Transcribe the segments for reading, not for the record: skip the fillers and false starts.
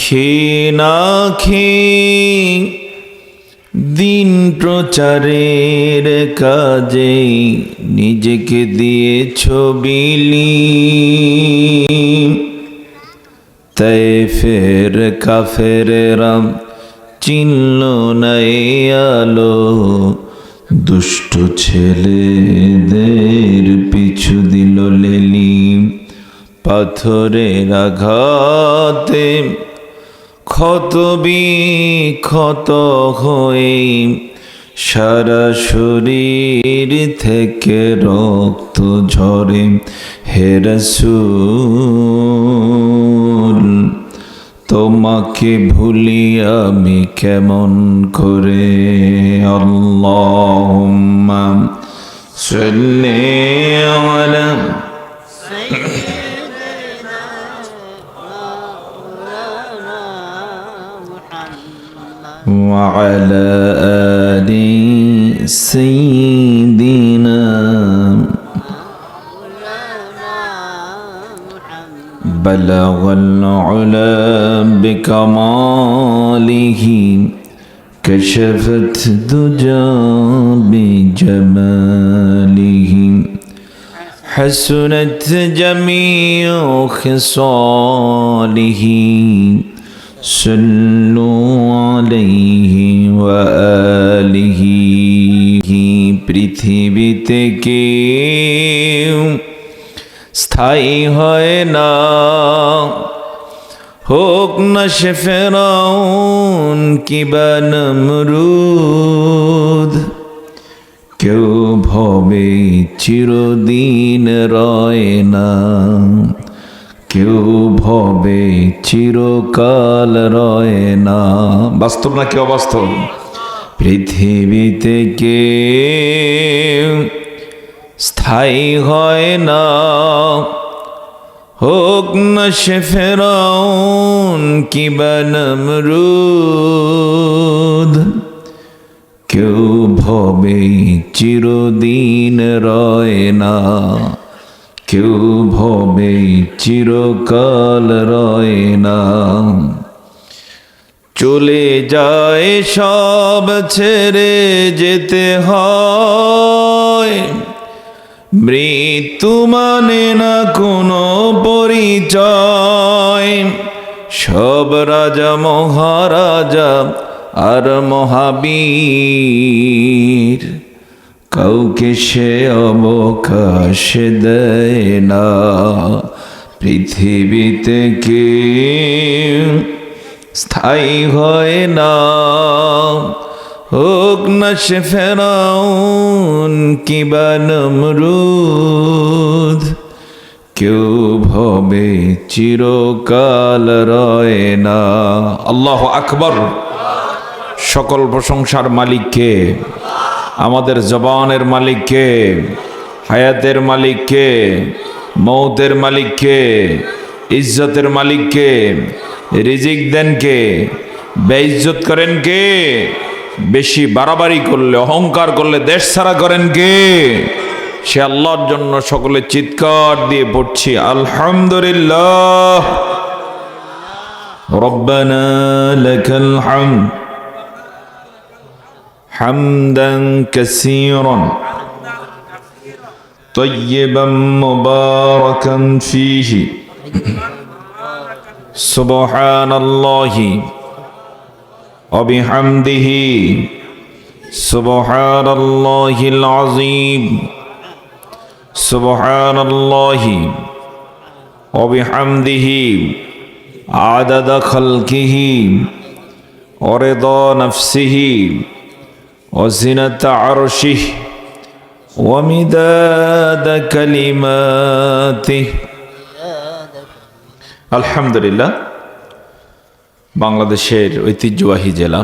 খেয়ে না খেয়ে দিন প্রচারের কাজে নিজেকে দিয়েছ বিলি। তায়েফের কাফেরেরা চিনল না এ আলো, দুষ্ট ছেলেদের পিছু দিল লেলি। পাথরের আঘাতে ক্ষত বিক্ষত হয়ে সারা শরীর থেকে রক্ত ঝরে। হে রাসূল, তোমাকে ভুলি আমি কেমন করে। আল্লাহুম্মা সাল্লি আলা وعلى آل سيدنا بلغ العلا بكماله كشفت دجى بجماله حسنت جميع خصاله صلوا عليه وآله। পৃথিবীতে কেউ স্থায়ী হয় না, হোক না সে ফেরাউন কিবা নমরুদ। কেউ ভবে চিরদিন রয় না, কেউ ভবে চিরকাল রয় না। বাস্তব নাকি অবাস্তব? পৃথিবীতে কেউ স্থায়ী হয় না, হোক না সে ফেরাউন কিবা নমরুদ। কেউ ভবে চিরদিন রয় না, কেউ ভবে চিরকাল রয় না। চলে যায় সব ছেড়ে যেতে হয়, মৃত্যু মানে না কোনো পরিচয়। সব রাজা মহারাজা আর মহাবীর, কাউকে সে অবকাশ দেয় না। পৃথিবীতে কেউ স্থায়ী হয় না, হোক না সে ফেরাউন কিবা নমরুদ। কেউ ভবে চিরকাল রয় না। আল্লাহু আকবার। সকল প্রশংসার মালিক কে? আমাদের জবানের মালিক কে? হায়াতের মালিক কে? মৌতের মালিক কে? ইজ্জতের মালিক কে? রিজিক দেন কে? বেইজ্জত করেন কে? বেশি বাড়াবাড়ি করলে, অহংকার করলে দেশ ছাড়া করেন কে? সে আল্লাহর জন্য সকলে চিৎকার দিয়ে পড়ছি আলহামদুলিল্লাহ। রব্বানা লাকাল হামদ হামদান কাসীরান তাইয়্যিবান মুবারাকান ফীহি সুবহানাল্লাহি ওয়া বিহামদিহি সুবহানাল্লাহিল আযীম সুবহানাল্লাহি ওয়া বিহামদিহি আদাদা খালকিহি ওয়া রিদা নাফসিহি ওয়া জিনাতা আরশিহি ওয়া মিদাদা কালিমাতিহি। আলহামদুলিল্লাহ। বাংলাদেশের ঐতিহ্যবাহী জেলা,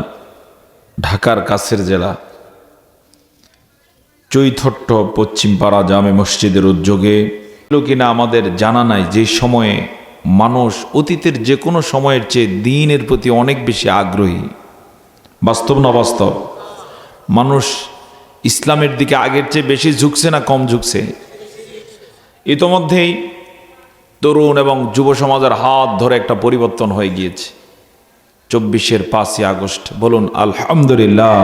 ঢাকার কাছের জেলা চৈথট্ট পশ্চিমপাড়া জামে মসজিদের উদ্যোগে কিনা আমাদের জানা নাই, যে সময়ে মানুষ অতীতের যে কোনো সময়ের চেয়ে দ্বীনের প্রতি অনেক বেশি আগ্রহী। বাস্তব না বাস্তব? মানুষ ইসলামের দিকে আগের চেয়ে বেশি ঝুঁকছে না কম ঝুঁকছে? ইতোমধ্যেই তরুণ এবং যুব সমাজের হাত ধরে একটা পরিবর্তন হয়ে গিয়েছে। 24-এর 5ই আগস্ট, বলুন আলহামদুলিল্লাহ।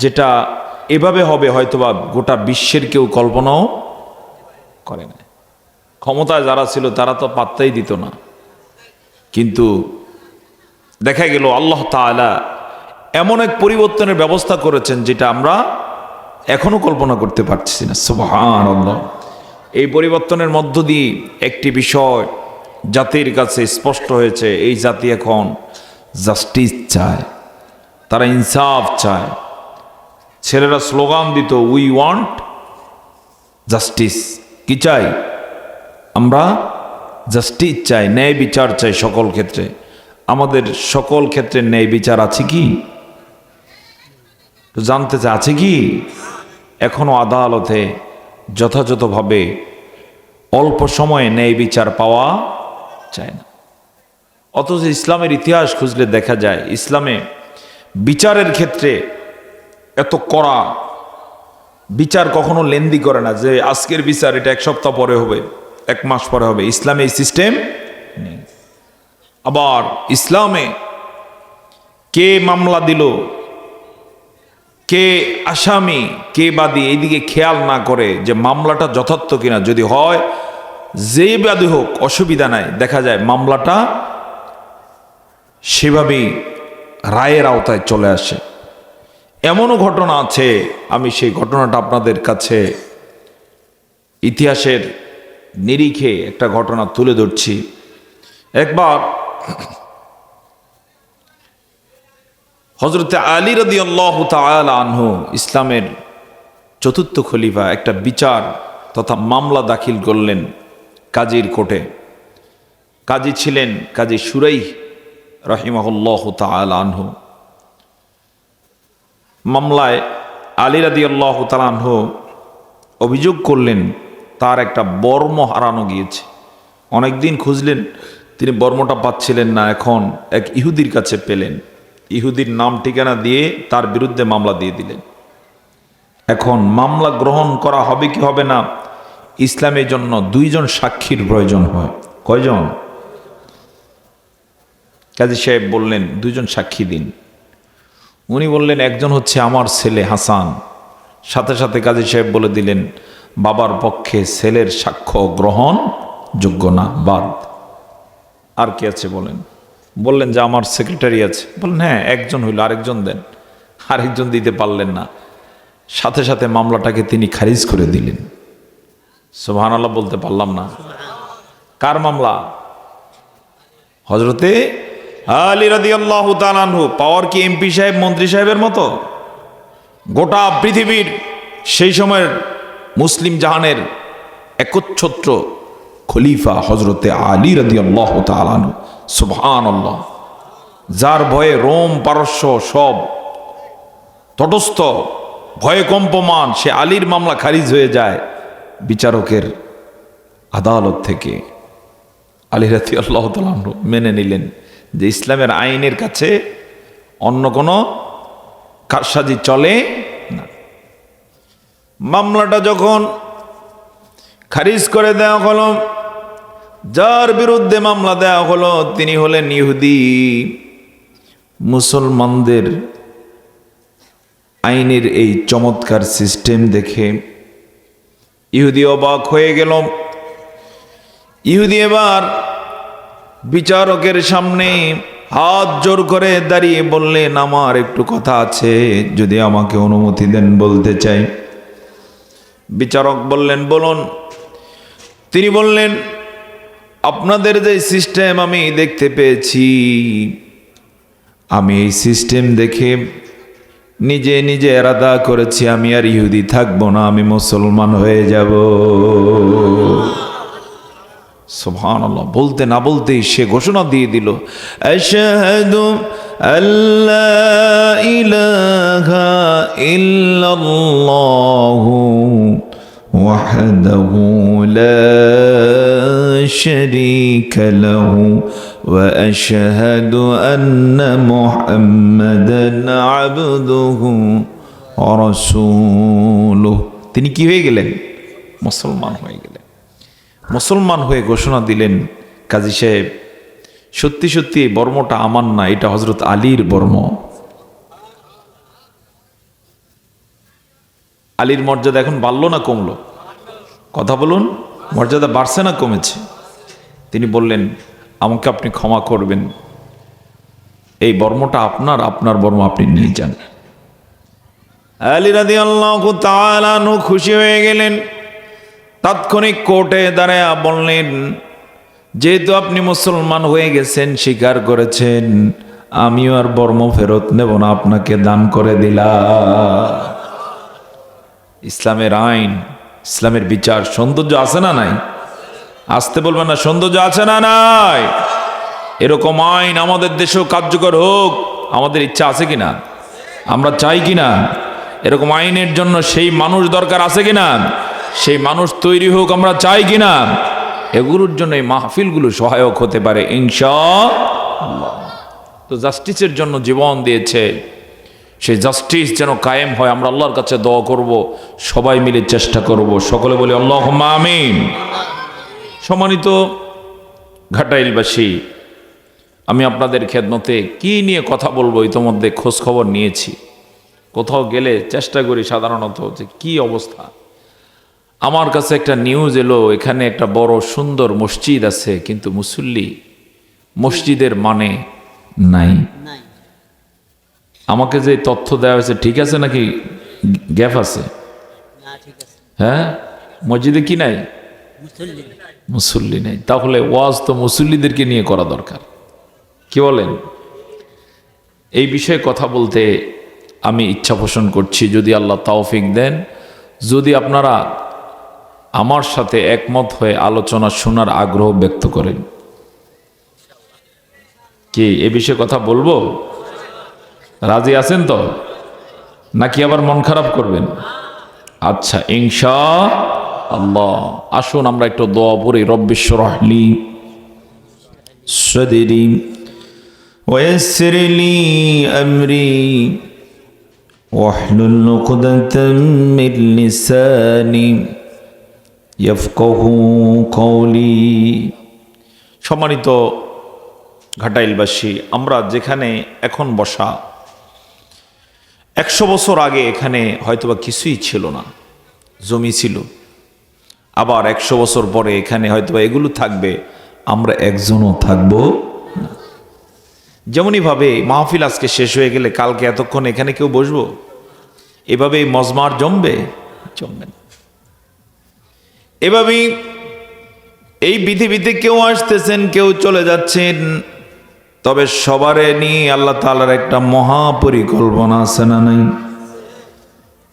যেটা এভাবে হবে হয়তোবা গোটা বিশ্বের কেউ কল্পনাও করে না। ক্ষমতায় যারা ছিল তারা তো পাত্তাই দিত না, কিন্তু দেখা গেল আল্লাহ তাআলা এমন এক পরিবর্তনের ব্যবস্থা করেছেন যেটা আমরা এখনো কল্পনা করতে পারছি না। সুবহানাল্লাহ। এই পরিবর্তনের মধ্য দিয়ে একটি বিষয় জাতির কাছে স্পষ্ট হয়েছে, এই জাতি এখন জাস্টিস চায়, তারা ইনসাফ চায়। ছেলেরা স্লোগান দিত, উই ওয়ান্ট জাস্টিস। কি চাই আমরা? জাস্টিস চাই, ন্যায় বিচার চাই সকল ক্ষেত্রে। আমাদের সকল ক্ষেত্রে ন্যায় বিচার আছে কি? তো জানতে চাই আছে কি? এখনো আদালতে যথাযথভাবে অল্প সময়ে ন্যায় বিচার পাওয়া যায় না। অথচ ইসলামের ইতিহাস খুঁজলে দেখা যায় ইসলামে বিচারের ক্ষেত্রে এত কড়া বিচার কখনো লেন্দি করে না, যে আজকের বিচার এটা 1 সপ্তাহ পরে হবে, 1 মাস পরে হবে। ইসলামে এই সিস্টেম নেই। আবার ইসলামে কে মামলা দিল, কে আসামি, কে বাদী, এইদিকে খেয়াল না করে যে মামলাটা যথার্থ কিনা, যদি হয় যে বাদী হোক অসুবিধা নাই, দেখা যায় মামলাটা সেভাবেই রায়ের আওতায় চলে আসে। এমনও ঘটনা আছে, আমি সেই ঘটনাটা আপনাদের কাছে ইতিহাসের নিরিখে একটা ঘটনা তুলে ধরছি। একবার হযরতে আলী রাদিয়াল্লাহু তাআলা আনহু, ইসলামের 4র্থ খলিফা, একটা বিচার তথা মামলা দাখিল করলেন কাজীর কোর্টে। কাজী ছিলেন কাজী শুরাইহ রাহিমাহুল্লাহু তাআলা আনহু। মামলায় আলী রাদিয়াল্লাহু তাআলা আনহু অভিযোগ করলেন তার একটা বর্ম হারানো গিয়েছে। অনেকদিন খুঁজলেন, তিনি বর্মটা পাচ্ছিলেন না। এখন এক ইহুদির কাছে পেলেন। ইহুদির নাম ঠিকানা দিয়ে তার বিরুদ্ধে মামলা দিয়ে দিলেন। এখন মামলা গ্রহণ করা হবে কি হবে না, ইসলামের জন্য 2 জন সাক্ষীর প্রয়োজন হয়। কয়জন? কাজী সাহেব বললেন 2 জন সাক্ষী দিন। উনি বললেন একজন হচ্ছে আমার ছেলে হাসান। সাথে সাথে কাজী সাহেব বলে দিলেন বাবার পক্ষে ছেলের সাক্ষ্য গ্রহণ যোগ্য না, বাদ। আর কে আছে বলেন? বললেন যে আমার সেক্রেটারি আছে। বললেন হ্যাঁ, একজন হইল, আরেকজন দেন। আরেকজন দিতে পারলেন না, সাথে সাথে মামলাটাকে তিনি খারিজ করে দিলেন। সুবহানাল্লাহ বলতে পারলাম না। কার মামলা? হযরতে আলী রাদিয়াল্লাহু তাআলা আনহু। পাওয়ার কি এমপি সাহেব, মন্ত্রী সাহেবের মতো? গোটা পৃথিবীর সেই সময়ের মুসলিম জাহানের একচ্ছত্র খলিফা হযরতে আলী রাদিয়াল্লাহু তাআলা আনহু। সুবহানাল্লাহ। যার ভয়ে রোম পারস্য সব তটস্থ, ভয়ে কম্পমান, সে আলীর মামলা খারিজ হয়ে যায় বিচারকের আদালত থেকে। আলী রাদিয়াল্লাহু তাআলা আনহু মেনে নিলেন যে ইসলামের আইনের কাছে অন্য কোনো কারসাজি চলে না। মামলাটা যখন খারিজ করে দেওয়া হলো, যার বিরুদ্ধে মামলা দেওয়া হলো তিনি হলেন ইহুদি। মুসলমানদের আইনের এই চমৎকার সিস্টেম দেখে ইহুদি অবাক হয়ে গেল। ইহুদি এবার বিচারকের সামনে হাত জোর করে দাঁড়িয়ে বললেন আমার একটু কথা আছে, যদি আমাকে অনুমতি দেন বলতে চাই। বিচারক বললেন বলুন। তিনি বললেন আপনাদের যে সিস্টেম আমি দেখতে পেয়েছি, আমি এই সিস্টেম দেখে নিজে নিজে এরাদা করেছি আমি আর ইহুদি থাকবো না, আমি মুসলমান হয়ে যাব। সুবহানাল্লাহ। বলতে না বলতেই সে ঘোষণা দিয়ে দিল, আশহাদু আল্লা ইলাহা ইল্লাল্লাহু ওয়াহদাহু লা শারীকা লাহু ওয়া আশহাদু আন্না মুহাম্মাদান আবদুহু ওয়া রাসূলুহু। তিনি কি হয়ে গেলেন? মুসলমান হয়ে গেলেন। মুসলমান হয়ে ঘোষণা দিলেন। কাজী সাহেব সত্যি সত্যি এই বর্মটা আমার না, এটা হযরত আলীর বর্ম। আলীর মর্যাদা এখন বাড়লো না কমলো? কথা বলুন, মর্যাদা বাড়ছে না কমেছে? তিনি বললেন, আমাকে আপনি ক্ষমা করবেন, এই বর্মটা আপনার, আপনার বর্ম আপনি নিয়ে যান। আলী রাদিয়াল্লাহু তাআলা আনহু খুশি হয়ে গেলেন। তাৎক্ষণিক কোর্টে দাঁড়ায়া বললেন, যেহেতু আপনি মুসলমান হয়ে গেছেন, স্বীকার করেছেন, আমিও আর বর্ম ফেরত নেব না, আপনাকে দান করে দিলাম। ইসলামের আইন, ইসলামের বিচার, সৌন্দর্য আছে না নাই? আসতে বলবেন না, সৌন্দর্য আছে না নাই? এরকম আইন আমাদের দেশেও কার্যকর হোক, আমাদের ইচ্ছা আছে কিনা? আমরা চাই কিনা? এরকম আইনের জন্য সেই মানুষ দরকার আছে কিনা? সেই মানুষ তৈরি হোক, আমরা চাই কিনা? এগুলোর জন্য এই মাহফিলগুলো সহায়ক হতে পারে ইনশাআল্লাহ। তো জাস্টিসের জন্য জীবন দিয়েছে, সেই জাস্টিস যেন কায়েম হয়, আমরা আল্লাহর কাছে দোয়া করব, সবাই মিলে চেষ্টা করব, সকলে বলি আল্লাহুম্মা আমিন। সম্মানিত ঘাটাইলবাসী, আমি আপনাদের খেদমতে কি নিয়ে কথা বলবো ইতোমধ্যে খোঁজ খবর নিয়েছি। কোথাও গেলে চেষ্টা করি সাধারণত যে কি অবস্থা। আমার কাছে একটা নিউজ এলো, এখানে একটা বড় সুন্দর মসজিদ আছে, কিন্তু মুসল্লি মসজিদের মানে নাই। আমাকে যে তথ্য দেওয়া হয়েছে ঠিক আছে নাকি গ্যাপ আছে? হ্যাঁ, মসজিদে কি নাই? মুসল্লি নেই। তাহলে ওয়াজ তো মুসল্লিদেরকে নিয়ে করা দরকার, কি বলেন? এই বিষয়ে কথা বলতে আমি ইচ্ছা পোষণ করছি, যদি আল্লাহ তৌফিক দেন, যদি আপনারা আমার সাথে একমত হয়ে আলোচনা শোনার আগ্রহ ব্যক্ত করেন। কি এ বিষয়ে কথা বলবো? রাজি আছেন তো, নাকি আবার মন খারাপ করবেন? আচ্ছা, ইনশাআল্লাহ। আসুন আমরা একটু দোয়া পড়ি। রব্বি ইশরাহ লি সাদরি ওয়া ইয়াসসির লি আমরি ওয়াহলুল উকদাতাম মিন লিসানি ইয়াফকাহু কওলি। সম্মানিত ঘাটাইলবাসী, আমরা যেখানে এখন বসা, 100 বছর আগে এখানে হয়তোবা কিছুই ছিল না, জমি ছিল। আবার 100 বছর পরে এখানে হয়তোবা এগুলো থাকবে, আমরা একজনও থাকবো না। যেমনই ভাবে মাহফিল আজকে শেষ হয়ে গেলে কালকে এতক্ষণ এখানে কেউ বসবো? এভাবেই মজমার জমবে? জমবে না। এভাবেই এই পৃথিবীতে কেউ আসতেছেন, কেউ চলে যাচ্ছেন, তবে সবারে নিয়ে আল্লাহ তাআলার একটা মহা পরিকল্পনা আছে না নাই?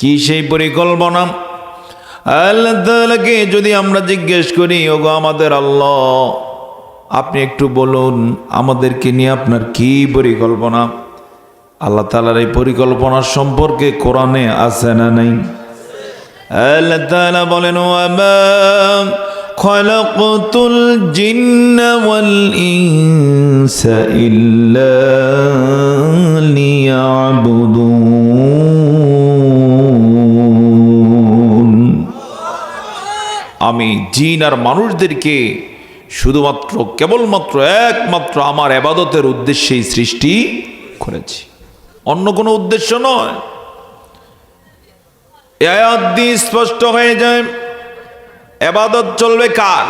কি সেই পরিকল্পনা? আল্লাহ তাআলাকে যদি আমরা জিজ্ঞেস করি, ওগো আমাদের আল্লাহ, আপনি একটু বলুন আমাদেরকে নিয়ে আপনার কি পরিকল্পনা? আল্লাহ তাআলার এই পরিকল্পনা সম্পর্কে কোরআনে আছে না নাই? আল্লাহ তাআলা বলেন, ওয়ামা খালাকতুল জিন্না ওয়াল ইনসা ইল্লা লিয়াবুদুন। আমি জিন আর মানুষদেরকে শুধুমাত্র কেবলমাত্র একমাত্র আমার ইবাদতের উদ্দেশ্যেই সৃষ্টি করেছি, অন্য কোনো উদ্দেশ্য নয়। এই আয়াত দিয়ে স্পষ্ট হয়ে যায়, ইবাদত চলবে কার?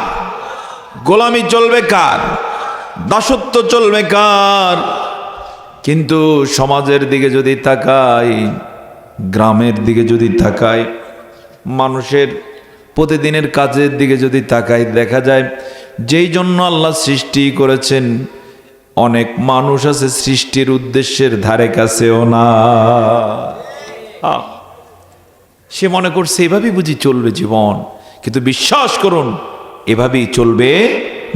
গোলামি চলবে কার? দাসত্ব চলবে কার? কিন্তু সমাজের দিকে যদি তাকাই, গ্রামের দিকে যদি তাকাই, মানুষের প্রতিদিনের কাজের দিকে যদি তাকাই, দেখা যায় যেই জন্য আল্লাহ সৃষ্টি করেছেন, অনেক মানুষ আছে সৃষ্টির উদ্দেশ্যের ধারে কাছেও না। সে মনে করছে এভাবেই বুঝি চলবে জীবন, কিন্তু বিশ্বাস করুন এভাবেই চলবে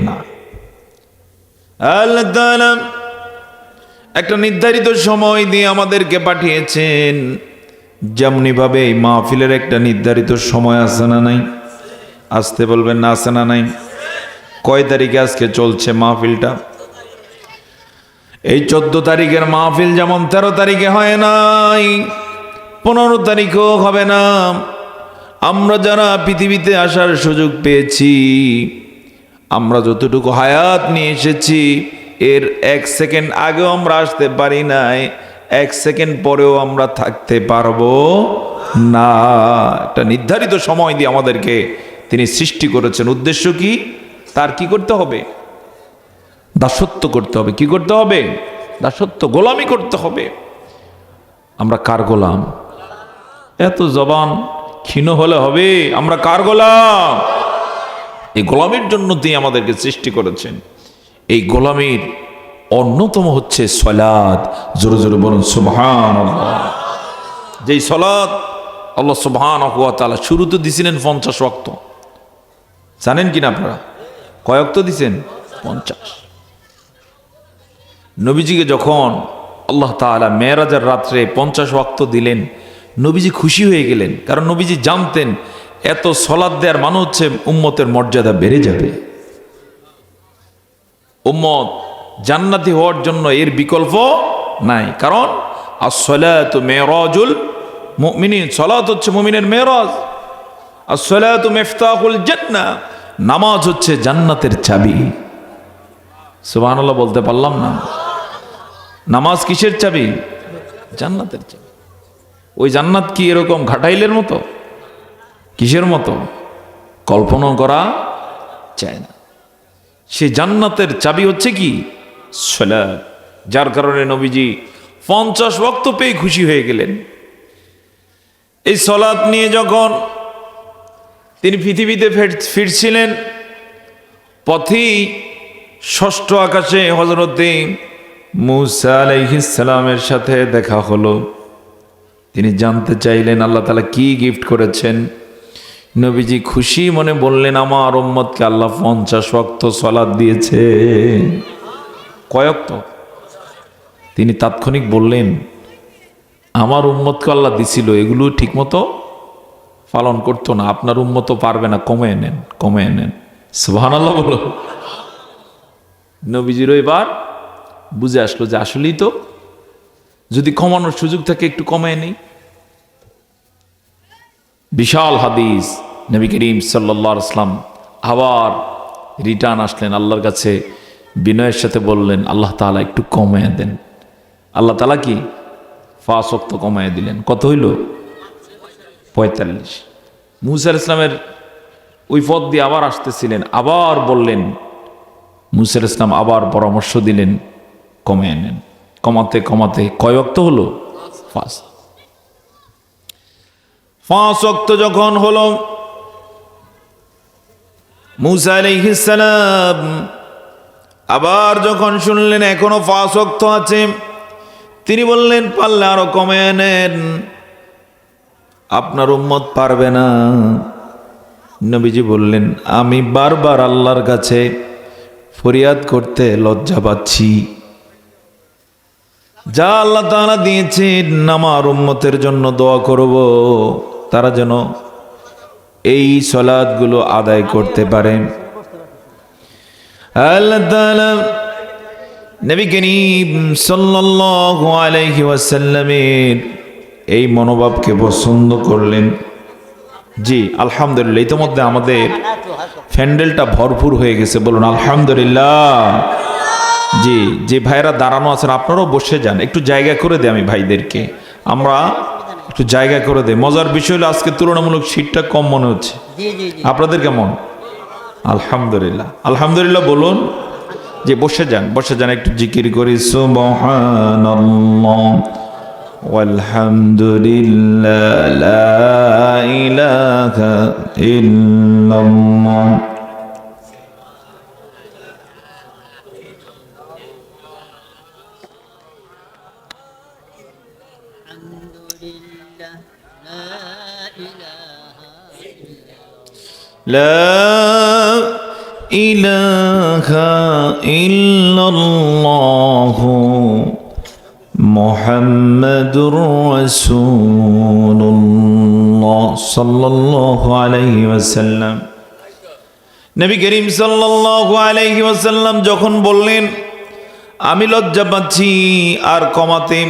না। আল্লাহ তাআলা একটা নির্ধারিত সময় দিয়ে আমাদেরকে পাঠিয়েছেন, যেমনি ভাবে এই মাহফিলের একটা নির্ধারিত সময় আছে না নাই? আসতে বলবেন না, আছে না নাই? কয় তারিখে আজকে চলছে মাহফিলটা? এই 14 তারিখের মাহফিল যেমন 13 তারিখে হয় নাই, 15 তারিখও হবে না। আমরা যারা পৃথিবীতে আসার সুযোগ পেয়েছি, আমরা যতটুকু হায়াত নিয়ে এসেছি, এর 1 সেকেন্ড আগেও আমরা আসতে পারি নাই, 1 সেকেন্ড পরেও আমরা থাকতে পারবো না। একটা নির্ধারিত সময় দিয়ে আমাদেরকে তিনি সৃষ্টি করেছেন। উদ্দেশ্য কি? তার কি করতে হবে? দাসত্ব করতে হবে। কি করতে হবে? দাসত্ব, গোলামি করতে হবে। আমরা কার গোলাম? এত জবান ক্ষীণ হলে হবে? আমরা কার গোলাম? এই গোলামির জন্য তিনি আমাদেরকে সৃষ্টি করেছেন। এই গোলামির অন্যতম হচ্ছে সালাত। জোরে জোরে বলুন সুবহানাল্লাহ। যেই সালাত আল্লাহ সুবহানাহু ওয়া তাআলা শুরুতে দিছিলেন 50 ওয়াক্ত। জানেন কিনা আপনারা কয় ওয়াক্ত দিছেন? 50। নবীজিকে যখন আল্লাহ তাআলা মেরাজের রাত্রে 50 ওয়াক্ত দিলেন, নবীজি খুশি হয়ে গেলেন। কারণ নবীজি জানতেন এত সালাত দেওয়ার মানে হচ্ছে উম্মতের মর্যাদা বেড়ে যাবে। উম্মত জান্নাতি হওয়ার জন্য এর বিকল্প নাই। কারণ as-salatu মিরাজুল মুমিনিন, সালাত হচ্ছে মুমিনের মেরাজ। as-salatu মিফতাহুল জান্নাহ, নামাজ হচ্ছে জান্নাতের চাবি। সুবহানাল্লাহ বলতে পারলাম না? নামাজ কিসের চাবি? জান্নাতের চাবি। ওই জান্নাত কি এরকম ঘাটাইলের মতো? কিসের মতো? কল্পনা করা যায় না। সে জান্নাতের চাবি হচ্ছে কি? সালাত। যার কারণে নবীজি 50 ওয়াক্ত পেয়ে খুশি হয়ে গেলেন। এই সালাত নিয়ে যখন তিনি পৃথিবীতে ফিরছিলেন, পথেই 6ষ্ঠ আকাশে হযরতে মূসা আলাইহিস সালামের সাথে দেখা হলো। তিনি জানতে চাইলেন আল্লাহ তাআলা কি গিফট করেছেন। নবীজি খুশি মনে বললেন, আমার উম্মতকে আল্লাহ 50 ওয়াক্ত সালাত দিয়েছে। কয় ওয়াক্ত? তিনি তাৎক্ষণিক বললেন, আমার উম্মতকে আল্লাহ দিছিল, এগুলো ঠিকমতো পালন করতো না। আপনার উম্মত পারবে না, কমিয়ে নেন, কমিয়ে নেন। সুবহানাল্লাহ বলো। নবীজিরও এবার বুঝে আসলো যে আসলেই তো যদি কমানোর সুযোগ থাকে একটু কমিয়ে নেই। বিশাল হাদিস। নবী করিম সাল্লাল্লাহু আলাইহি ওয়াসাল্লাম আবার রিটার্ন আসলেন আল্লাহর কাছে, বিনয়ের সাথে বললেন, আল্লাহ তাআলা একটু কমিয়ে দেন। আল্লাহ তাআলা কি 5 ওয়াক্ত কমিয়ে দিলেন। কত হইল? 45। মূসা আলাইহিস সালামের ওই পথ দিয়ে আবার আসতেছিলেন, আবার বললেন। মূসা আলাইহিস সালাম আবার পরামর্শ দিলেন, কমিয়ে নেন। কমাতে কমাতে কয় ওয়াক্ত হলো? 5 ওয়াক্ত যখন হলো, মূসা আলাইহিস সালাম আবার যখন শুনলেন এখনো 5 ওয়াক্ত আছে, তিনি বললেন, পারলে আরো কমিয়ে নেন, আপনার উম্মত পারবে না। নবীজি বললেন, আমি বারবার আল্লাহর কাছে ফরিয়াদ করতে লজ্জা পাচ্ছি। যা আল্লাহ তাআলা দিয়েছেন আমার উম্মতের জন্য দোয়া করব, তারা যেন এই সালাতগুলো আদায় করতে পারে। আল্লাহ তাআলা নবী করিম সাল্লাল্লাহু আলাইহি ওয়াসাল্লামের এই মনোভাবকে পছন্দ করলেন। জি আলহামদুলিল্লাহ। ইতিমধ্যে আমাদের প্যান্ডেলটা ভরপুর হয়ে গেছে, বলুন আলহামদুলিল্লাহ। জি, যে ভাইরা দাঁড়ানো আছেন আপনারাও বসে যান, একটু জায়গা করে দে। আমি ভাইদেরকে আমরা একটু জায়গা করে দে। মজার বিষয় হলো আজকে তুলনামূলক সিটটা কম মনে হচ্ছে। আপনাদের কেমন? আলহামদুলিল্লাহ, আলহামদুলিল্লাহ বলুন। যে বসে যান, বসে যান, একটু জিকির করি। সুবহানাল্লাহ ওয়ালহামদুলিল্লাহ লা ইলাহা ইল্লাল্লাহ। لا إله إلا الله محمد رسول الله صلى الله عليه وسلم। নবী করিম সাল্লাল্লাহু আলাইহি ওয়াসাল্লাম যখন বললেন আমি লজ্জা পাচ্ছি আর কমাতে,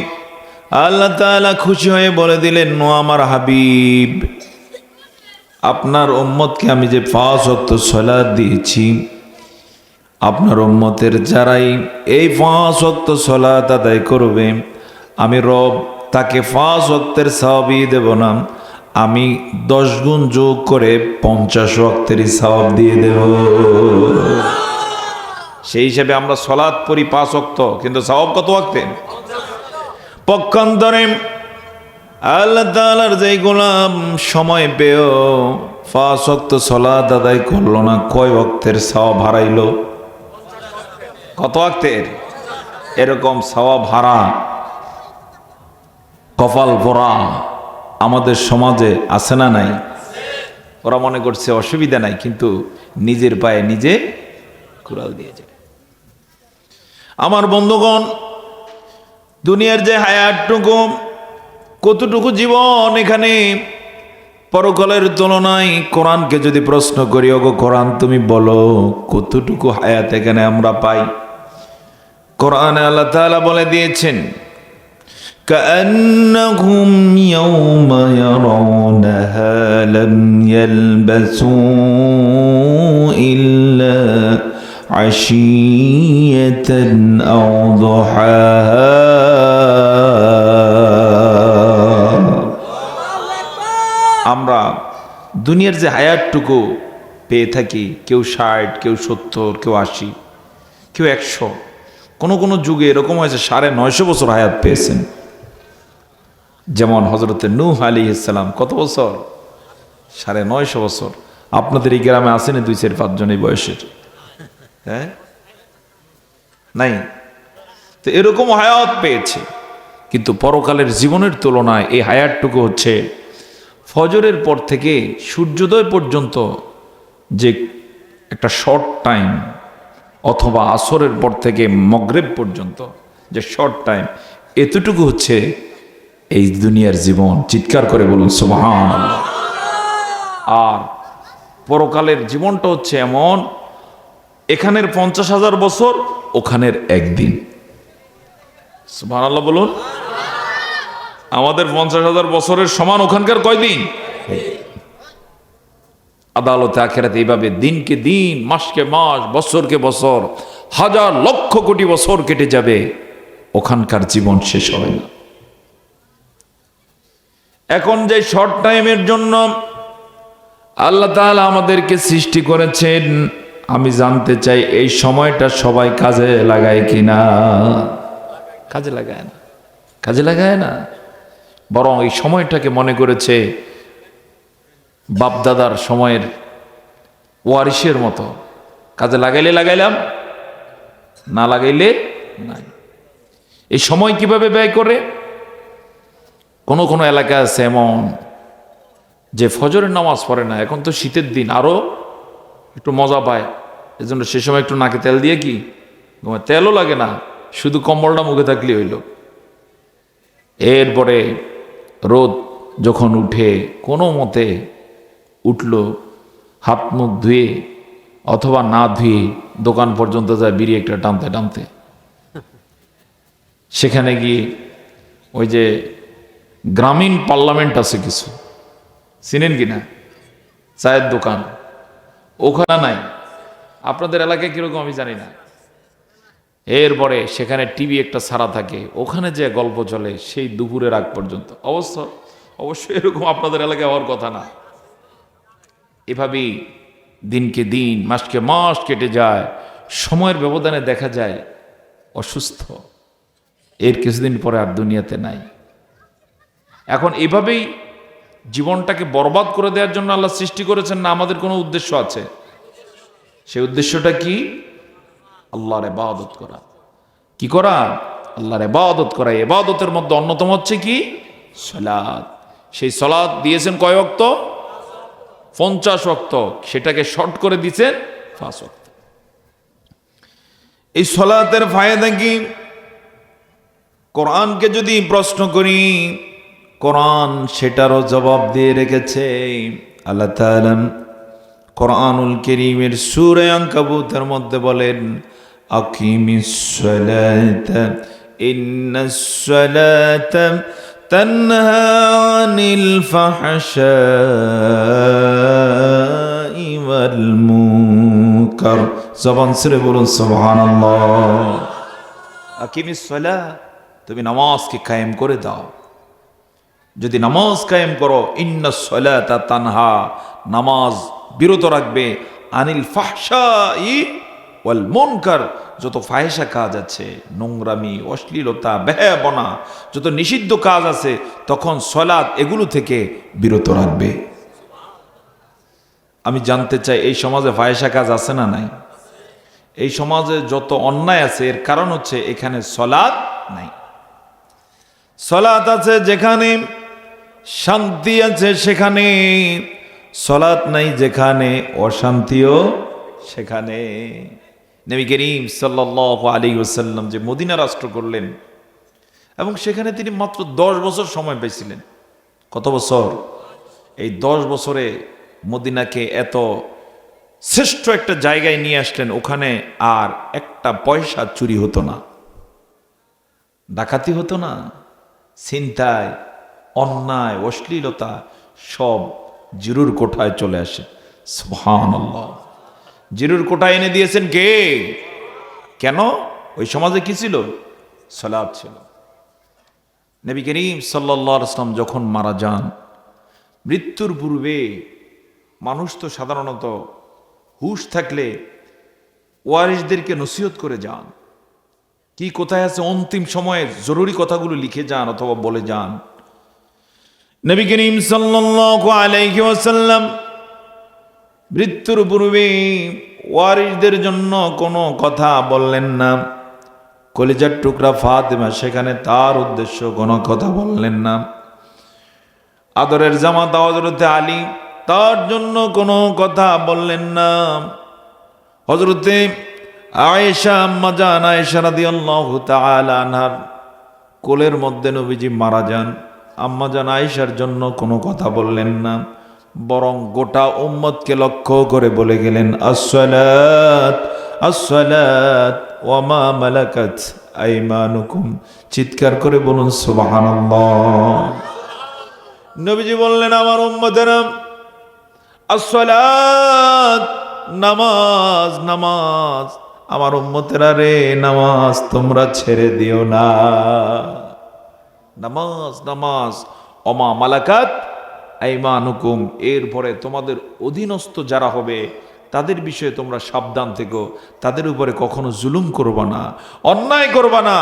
আল্লাহ তাআলা খুশি হয়ে বলে দিলেন, ও আমার হাবিব, আপনার উম্মতকে আমি যে 5 ওয়াক্ত সালাত দিয়েছি, আপনার উম্মতের যারাই এই 5 ওয়াক্ত সালাত আদায় করবে, আমি রব তাকে 5 ওয়াক্তের সওয়াবই দেব না, আমি 10 গুণ যোগ করে 50 ওয়াক্তেরই সওয়াব দিয়ে দেব। সেই হিসাবে আমরা সালাত পড়ি 5 ওয়াক্ত, কিন্তু সওয়াব কত ওয়াক্তে? পক্ষান্তরে আল্লাহ তাআলার যেই গোলাম সময় পেয়েও 5 ওয়াক্ত সালাত আদায় করলো না, কয় ওয়াক্তের সওয়াব হারাইলো? কত ওয়াক্তের? এরকম সওয়াব হারা কপাল পোড়া আমাদের সমাজে আছে না নাই? ওরা মনে করছে অসুবিধা নাই, কিন্তু নিজের পায়ে নিজে কুড়াল দিয়ে যায়। আমার বন্ধুগণ, দুনিয়ার যে হায়াতটুকু, কতটুকু জীবন এখানে, পরকালের তুলনায় কোরআনকে যদি প্রশ্ন করি, ওগো কোরআন তুমি বলো কতটুকু হায়াত এখানে আমরা পাই? কোরআনে আল্লাহ তাআলা বলে দিয়েছেন, كأنهم يوم يرونها لم يلبثوا إلا عشية أو ضحاها। আমরা দুনিয়ার যে হায়াতটুকু পেয়ে থাকি, কেউ 60, কেউ 70, কেউ 80, কেউ 100, কোনো যুগে এরকম হয়েছে 950 বছর হায়াত পেয়েছেন। যেমন হযরতে নূহ আলাইহিস সালাম কত বছর? 950 বছর। আপনাদের এই গ্রামে আসেনি 2-4-5 জন এই বয়সের? হ্যাঁ, নাই তো এরকম হায়াত পেয়েছে। কিন্তু পরকালের জীবনের তুলনায় এই হায়াতটুকু হচ্ছে ফজরের পর থেকে সূর্যোদয় পর্যন্ত যে একটা শর্ট টাইম, অথবা আসরের পর থেকে মাগরিব পর্যন্ত যে শর্ট টাইম, এতটুকু হচ্ছে এই দুনিয়ার জীবন। চিৎকার করে বলুন সুবহানাল্লাহ। আর পরকালের জীবনটা হচ্ছে এমন, এখানের 50,000 বছর, ওখানের একদিন। সুবহানাল্লাহ বলুন। আমাদের 50,000 বছরের সমান ওখানকার কয়দিন? আদালতে আখিরাতে এইভাবে দিনকে দিন, মাসকে মাস, বছরকে বছর, হাজার লক্ষ কোটি বছর কেটে যাবে, ওখানকার জীবন শেষ হবে না। এখন যে শর্ট টাইমের জন্য আল্লাহ তাআলা আমাদেরকে সৃষ্টি করেছেন, আমি জানতে চাই এই সময়টা সবাই কাজে লাগায় কিনা? কাজে লাগায় না, কাজে লাগায় না। বরং এই সময়টাকে মনে করেছে বাপদাদার সময়ের ওয়ারিশের মতো, কাজে লাগাইলে লাগাইলাম, না লাগাইলে নাই। এই সময় কিভাবে ব্যয় করে? কোন এলাকা আছে এমন যে ফজরের নামাজ পড়ে না, এখন তো শীতের দিন আরো একটু মজা পায়, এজন্য সে সময় একটু নাকে তেল দিয়ে কি তেলও লাগে না, শুধু কম্বলটা মুখে থাকলে হইল। এরপরে রোদ যখন উঠে, কোনো মতে উঠলো, হাত মুখ ধুয়ে অথবা না ধুয়ে দোকান পর্যন্ত যায় বিড়ি একটা টানতে টানতে। সেখানে গিয়ে ওই যে গ্রামীণ পার্লামেন্ট আছে কিছু, চিনেন কিনা? চায়ের দোকান ওখানে নাই, আপনাদের এলাকায় কিরকম আমি জানি না। এরপরে সেখানে টিভি একটা ছাড়া থাকে, ওখানে যে গল্প চলে সেই দুপুরের আগ পর্যন্ত। অবশ্যই এরকম আপনাদের এলাকায় হওয়ার কথা না। এভাবেই দিনকে দিন, মাসকে মাস কেটে যায়, সময়ের ব্যবধানে দেখা যায় অসুস্থ, এর কিছুদিন পরে আর দুনিয়াতে নাই। এখন এভাবেই জীবনটাকে বরবাদ করে দেওয়ার জন্য আল্লাহ সৃষ্টি করেছেন, না আমাদের কোনো উদ্দেশ্য আছে? সেই উদ্দেশ্যটা কি? আল্লাহর ইবাদত করা। কি করা? আল্লাহর ইবাদত করা। ইবাদতের মধ্যে অন্যতম হচ্ছে কি? সালাত। সেই সালাত দিয়েছেন কয় ওয়াক্ত? 50 ওয়াক্ত। সেটাকে শর্ট করে দিয়েছেন 5 ওয়াক্ত। এই সালাতের ফায়দা কি? কোরআনকে যদি প্রশ্ন করি, কোরআন সেটারও জবাব দিয়ে রেখেছে। আল্লাহ তাআলা কোরআনুল কারীমের সূরা আনকাবুতের মধ্যে বলেন, আকিমিস সালাতা ইন্নাস সালাতা তানহা আনিল ফাহশাই والمنكر জবান ছেড়ে বলুন সুবহানাল্লাহ। আকিমিস সালাহ, তুমি নামাজকে কায়েম করে দাও। যদি নামাজ কায়েম করো, ইন্নাস সালাতা তানহা, নামাজ বিরত রাখবে আনিল ফাহশাই ওয়াল মুনকার, যত ফাহিশা কাজ আছে, নোংরামি, অশ্লীলতা, বেহায়াপনা, যত নিষিদ্ধ কাজ আছে, তখন সালাত এগুলো থেকে বিরত রাখবে। আমি জানতে চাই, এই সমাজে ফাহিশা কাজ আছে না নাই? এই সমাজে যত অন্যায় আছে, এর কারণ হচ্ছে এখানে সালাত নাই। সালাত আছে যেখানে, শান্তি আছে সেখানে, সালাত নাই যেখানে, অশান্তিও সেখানে। নবী করিম সাল্লাল্লাহু আলাইহি ওয়াসাল্লাম যে মদিনা রাষ্ট্র করলেন, এবং সেখানে তিনি মাত্র 10 বছর সময় পেয়েছিলেন। কত বছর? এই 10 বছরে মদিনাকে এত শ্রেষ্ঠ একটা জায়গায় নিয়ে আসলেন, ওখানে আর একটা পয়সা চুরি হতো না, ডাকাতি হতো না, ছিনতাই, অন্যায়, অশ্লীলতা সব জিরুর কোঠায় চলে আসে। সুবহানাল্লাহ। জিরুর কোঠায় এনে দিয়েছেন কে? কেন? ওই সমাজে কি ছিল? সালাত ছিল। নবী করিম সাল্লাল্লাহু আলাইহি ওয়াসাল্লাম যখন মারা যান, মৃত্যুর পূর্বে মানুষ তো সাধারণত হুশ থাকলে ওয়ারিসদেরকে নসিহত করে যান, কি কোথায় আছে অন্তিম সময়ে জরুরি কথাগুলো লিখে যান অথবা বলে যান। নবী করিম সাল্লাল্লাহু আলাইহি ওয়াসাল্লাম মৃত্যুর পূর্বে ওয়ারিসদের জন্য কোনো কথা বললেন না। কলিজার টুকরা ফাতেমা, সেখানে তার উদ্দেশ্য কোনো কথা বললেন না। আদরের জামাতা হযরত আলী, তার জন্য কোনো কথা বললেন না। হযরতে আয়েশা, আম্মা জান আয়েশা রাদিয়াল্লাহু তাআলা আনহার কোলের মধ্যে নবীজি মারা যান, আম্মা জান আয়েশার জন্য কোনো কথা বললেন না, বরং গোটা উম্মতকে লক্ষ্য করে বলে গেলেন, আসসালাত আসসালাত ওয়া মা মালাকাত আইমানুকুম। চিৎকার করে বলুন সুবহানাল্লাহ। নবীজি বললেন, আমার উম্মতেরা, আসসালাত, নামাজ, নামাজ, আমার উম্মতেরা রে, নামাজ তোমরা ছেড়ে দিও না। নামাজ, নামাজ, ওমা মালাকাত আইমানুকুম, এরপরে তোমাদের অধীনস্থ যারা হবে তাদের বিষয়ে তোমরা সাবধান থেকো, তাদের উপরে কখনো জুলুম করবা না, অন্যায় করবা না,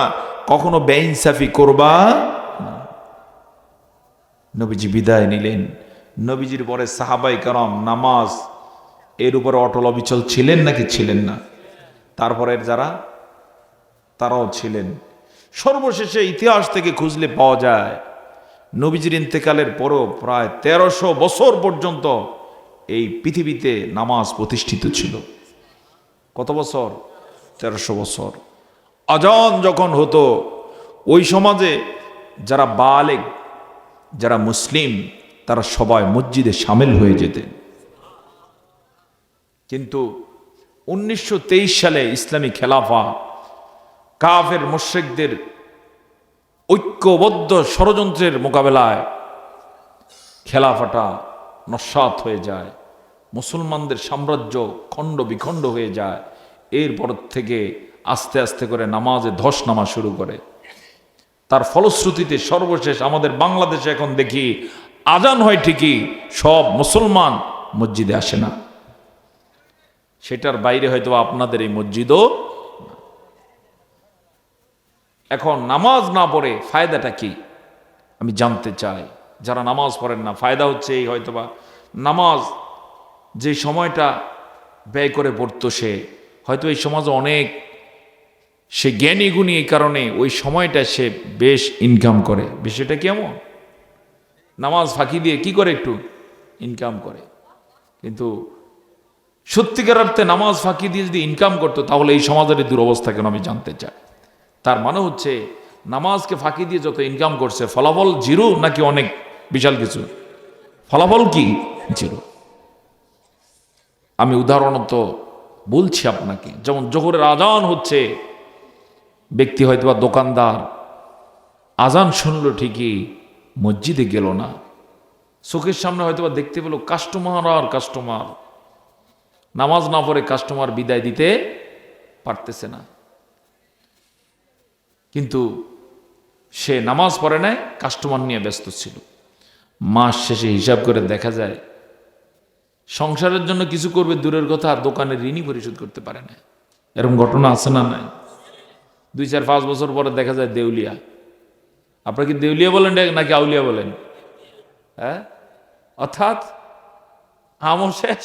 কখনো বেইনসাফি করবা না। নবীজি বিদায় নিলেন। নবীজির পরে সাহাবায়ে কেরাম নামাজ এর উপরে অটল অবিচল ছিলেন নাকি ছিলেন না? তারপরের যারা, তারাও ছিলেন। সর্বশেষে ইতিহাস থেকে খুঁজলে পাওয়া যায়, নবীজির ইন্তেকালের পরও প্রায় 1300 বছর পর্যন্ত এই পৃথিবীতে নামাজ প্রতিষ্ঠিত ছিল। কত বছর? 1300 বছর। আজান যখন হতো, ওই সমাজে যারা বালেগ, যারা মুসলিম, তারা সবাই মসজিদে শামিল হয়ে যেতেন। কিন্তু 1923 সালে ইসলামী খেলাফা কাফের মুশরিকদের ঐক্যবদ্ধ ষড়যন্ত্রের মোকাবেলায় খেলাফাটা নস্যাৎ হয়ে যায়, মুসলমানদের সাম্রাজ্য খণ্ড বিখণ্ড হয়ে যায়। এরপর থেকে আস্তে আস্তে করে নামাজে ধস নামা শুরু করে। তার ফলশ্রুতিতে সর্বশেষ আমাদের বাংলাদেশে এখন দেখি আজান হয় ঠিকই, সব মুসলমান মসজিদে আসে না। সেটার বাইরে হয়তো আপনাদের এই মসজিদও। এখন নামাজ না পড়ে ফায়দাটা কি আমি জানতে চাই। যারা নামাজ পড়েন না, ফায়দা হচ্ছে এই, হয়তোবা নামাজ যে সময়টা ব্যয় করে পড়তো, সে হয়তো এই সমাজে অনেক, সে জ্ঞানী গুণী, এই কারণে ওই সময়টা সে বেশ ইনকাম করে। বিষয়টা কেমন? নামাজ ফাঁকি দিয়ে কি করে? একটু ইনকাম করে। কিন্তু সত্যিকার অর্থে নামাজ ফাঁকি দিয়ে যদি ইনকাম করতো, তাহলে এই সমাজের দুরবস্থা কেন আমি জানতে চাই। তার মানে হচ্ছে নামাজকে ফাঁকি দিয়ে যত ইনকাম করছে, ফলাফল জিরো নাকি অনেক বিশাল কিছু? ফলাফল কি? জিরো। আমি উদাহরণত বলছি আপনাকে, যেমন জোহরের আজান হচ্ছে, ব্যক্তি হয়তোবা দোকানদার, আজান শুনলো ঠিকই, মসজিদে গেল না, চোখের সামনে হয়তোবা দেখতে পেল কাস্টমার আর কাস্টমার, নামাজ না পড়ে কাস্টমার বিদায় দিতে পারতেছে না, কিন্তু সে নামাজ পড়ে নাই, কাস্টমার নিয়ে ব্যস্ত ছিল। মাস শেষে হিসাব করে দেখা যায় সংসারের জন্য কিছু করবে দূরের কথা, আর দোকানের ঋণই পরিশোধ করতে পারে না। এরকম ঘটনা আছে না নাই? 2-4-5 বছর পরে দেখা যায় দেউলিয়া। আপনারা কি দেউলিয়া বলেন নাকি আউলিয়া বলেন? হ্যাঁ, অর্থাৎ আমল শেষ,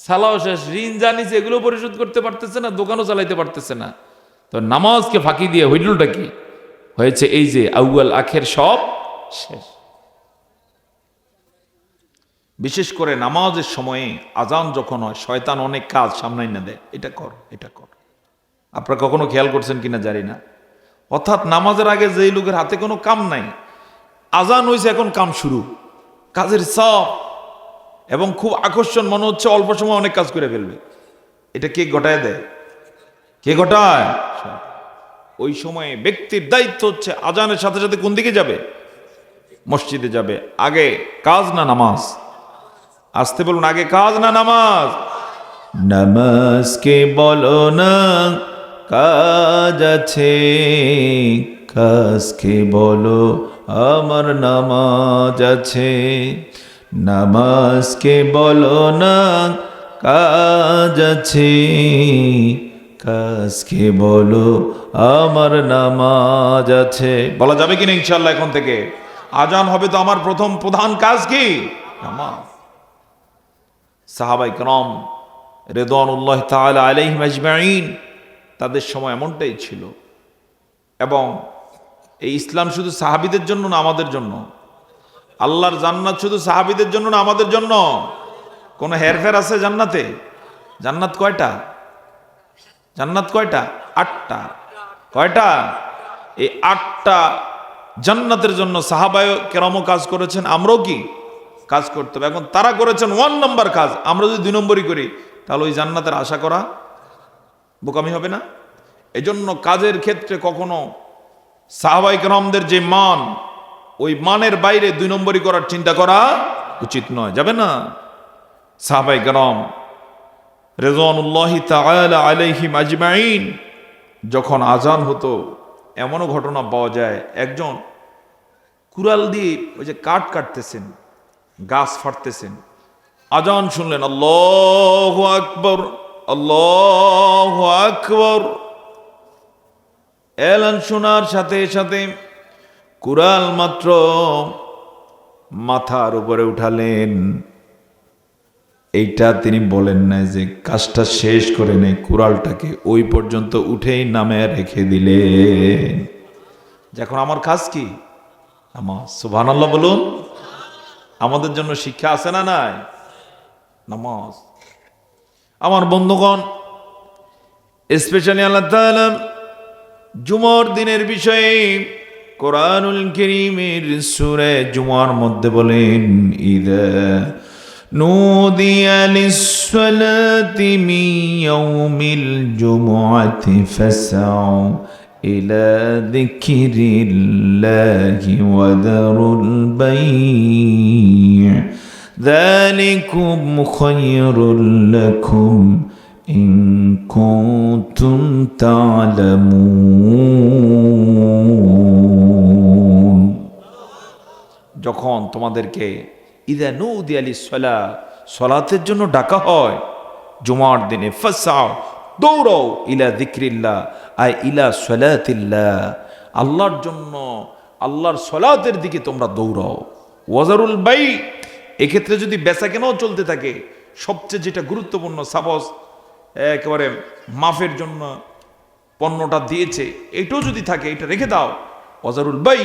সালাও শেষ, ঋণ জানিস এগুলো পরিশোধ করতে পারতেছে না, দোকানও চালাইতে পারতেছে না। তো নামাজকে ফাঁকি দিয়ে হইলটা কি হয়েছে? এই যে আউয়াল আখের সব শেষ। বিশেষ করে নামাজের সময়ে আজান যখন হয়, শয়তান অনেক কাজ সামনে না দেয়, এটা কর এটা কর। আপনারা কখনো খেয়াল করছেন কিনা জানি না। অর্থাৎ নামাজের আগে যেই লোকের হাতে কোনো কাম নাই, আজান হয়েছে এখন কাম শুরু, কাজের চাপ এবং খুব আকর্ষণ, মনে হচ্ছে অল্প সময় অনেক কাজ করে ফেলবে। এটা কে ঘটায় দেয়? কে ঘটায়? ওই সময়ে ব্যক্তির দায়িত্ব হচ্ছে আজানের সাথে সাথে কোন দিকে যাবে? মসজিদে যাবে। আগে কাজ না নামাজ? আসতে বলুন, আগে কাজ না নামাজ? নামাজকে বলো না কাজ আছে, কাজকে বলো আমার নামাজ আছে। নামাজকে বলো না কাজ আছে, কাজকে বলো আমার নামাজ আছে। বলা যাবে কিনা ইনশাআল্লাহ? এখন থেকে আজান হবে তো আমার প্রথম প্রধান কাজ কি? নামাজ। সাহাবায়ে কেরাম রিদওয়ানুল্লাহ তাআলা আলাইহিম আজমাইন, তাদের সময় এমনটাই ছিল। এবং এই ইসলাম শুধু সাহাবীদের জন্য না আমাদের জন্য? আল্লাহর জান্নাত শুধু সাহাবীদের জন্য না আমাদের জন্য? কোনো হেরফের আছে জান্নাতে? জান্নাত কয়টা? জান্নাত কয়টা? 8টা। কয়টা? এই 8টা জান্নাতের জন্য সাহাবায়ে কেরামও কাজ করেছেন, আমরাও কি কাজ করতে হবে। এখন তারা করেছেন 1 নম্বর কাজ, আমরা যদি 2 নম্বরই করি তাহলে ওই জান্নাতের আশা করা বোকামি হবে না? এজন্য কাজের ক্ষেত্রে কখনো সাহাবায়ে কেরামদের যে মান, ওই মানের বাইরে 2 নম্বরই করার চিন্তা করা উচিত নয়, যাবে না। সাহাবায়ে কেরাম রিদওয়ানুল্লাহি তাআলা আলাইহিম আজমাইন, যখন আজান হতো এমনও ঘটনা পাওয়া যায়, একজন কুড়াল দিয়ে ওই যে কাঠ কাটতেছেন, গাছ ফাটতেছেন, আজান শুনলেন, আল্লাহু আকবার আল্লাহু আকবার। এলান শোনার সাথে সাথে কুড়াল মাত্র মাথার উপরে উঠালেন। এইটা তিনি বলেন না যে কাজটা শেষ করে নেই, কুড়ালটাকে ওই পর্যন্ত উঠেই নামে রেখে দিলেন। এখন আমার কাজ কি? নামাজ। সুবহানাল্লাহ বলুন। আমাদের জন্য শিক্ষা আছে না নাই? নামাজ। আমার বন্ধুগণ, স্পেশালি আল্লাহ তাআলা জুমার দিনের বিষয়ে কোরআনুল কারীমের সূরা জুমার মধ্যে বলেন, ইদা নুদিয়া লিস-সালাতি মিন ইয়াউমিল জুমআতি ফাসআউ ইলা যিকরিল্লাহি ওয়া দারুল বাই' যালিকুম খায়রুল লাকুম ইন কুনতুম তা'লামুন। যখন তোমাদেরকে ইদা নুদিয়া লিস-সালাহ, সালাতের জন্য ডাকা হয় জুমার দিনে, ফাসআউ, দৌড়াও, ইলা যিকরিল্লাহ আই ইলা সালাতিল্লাহ, আল্লাহর জন্য আল্লাহর সালাতের দিকে তোমরা দৌড়াও। ওয়াজারুল বাই, এক্ষেত্রে যদি বেচা কেনাও চলতে থাকে, সবচেয়ে যেটা গুরুত্বপূর্ণ, সাপোজ একেবারে মাফের জন্য পণ্যটা দিয়েছে, এটাও যদি থাকে এটা রেখে দাও। ওয়াজারুল বাই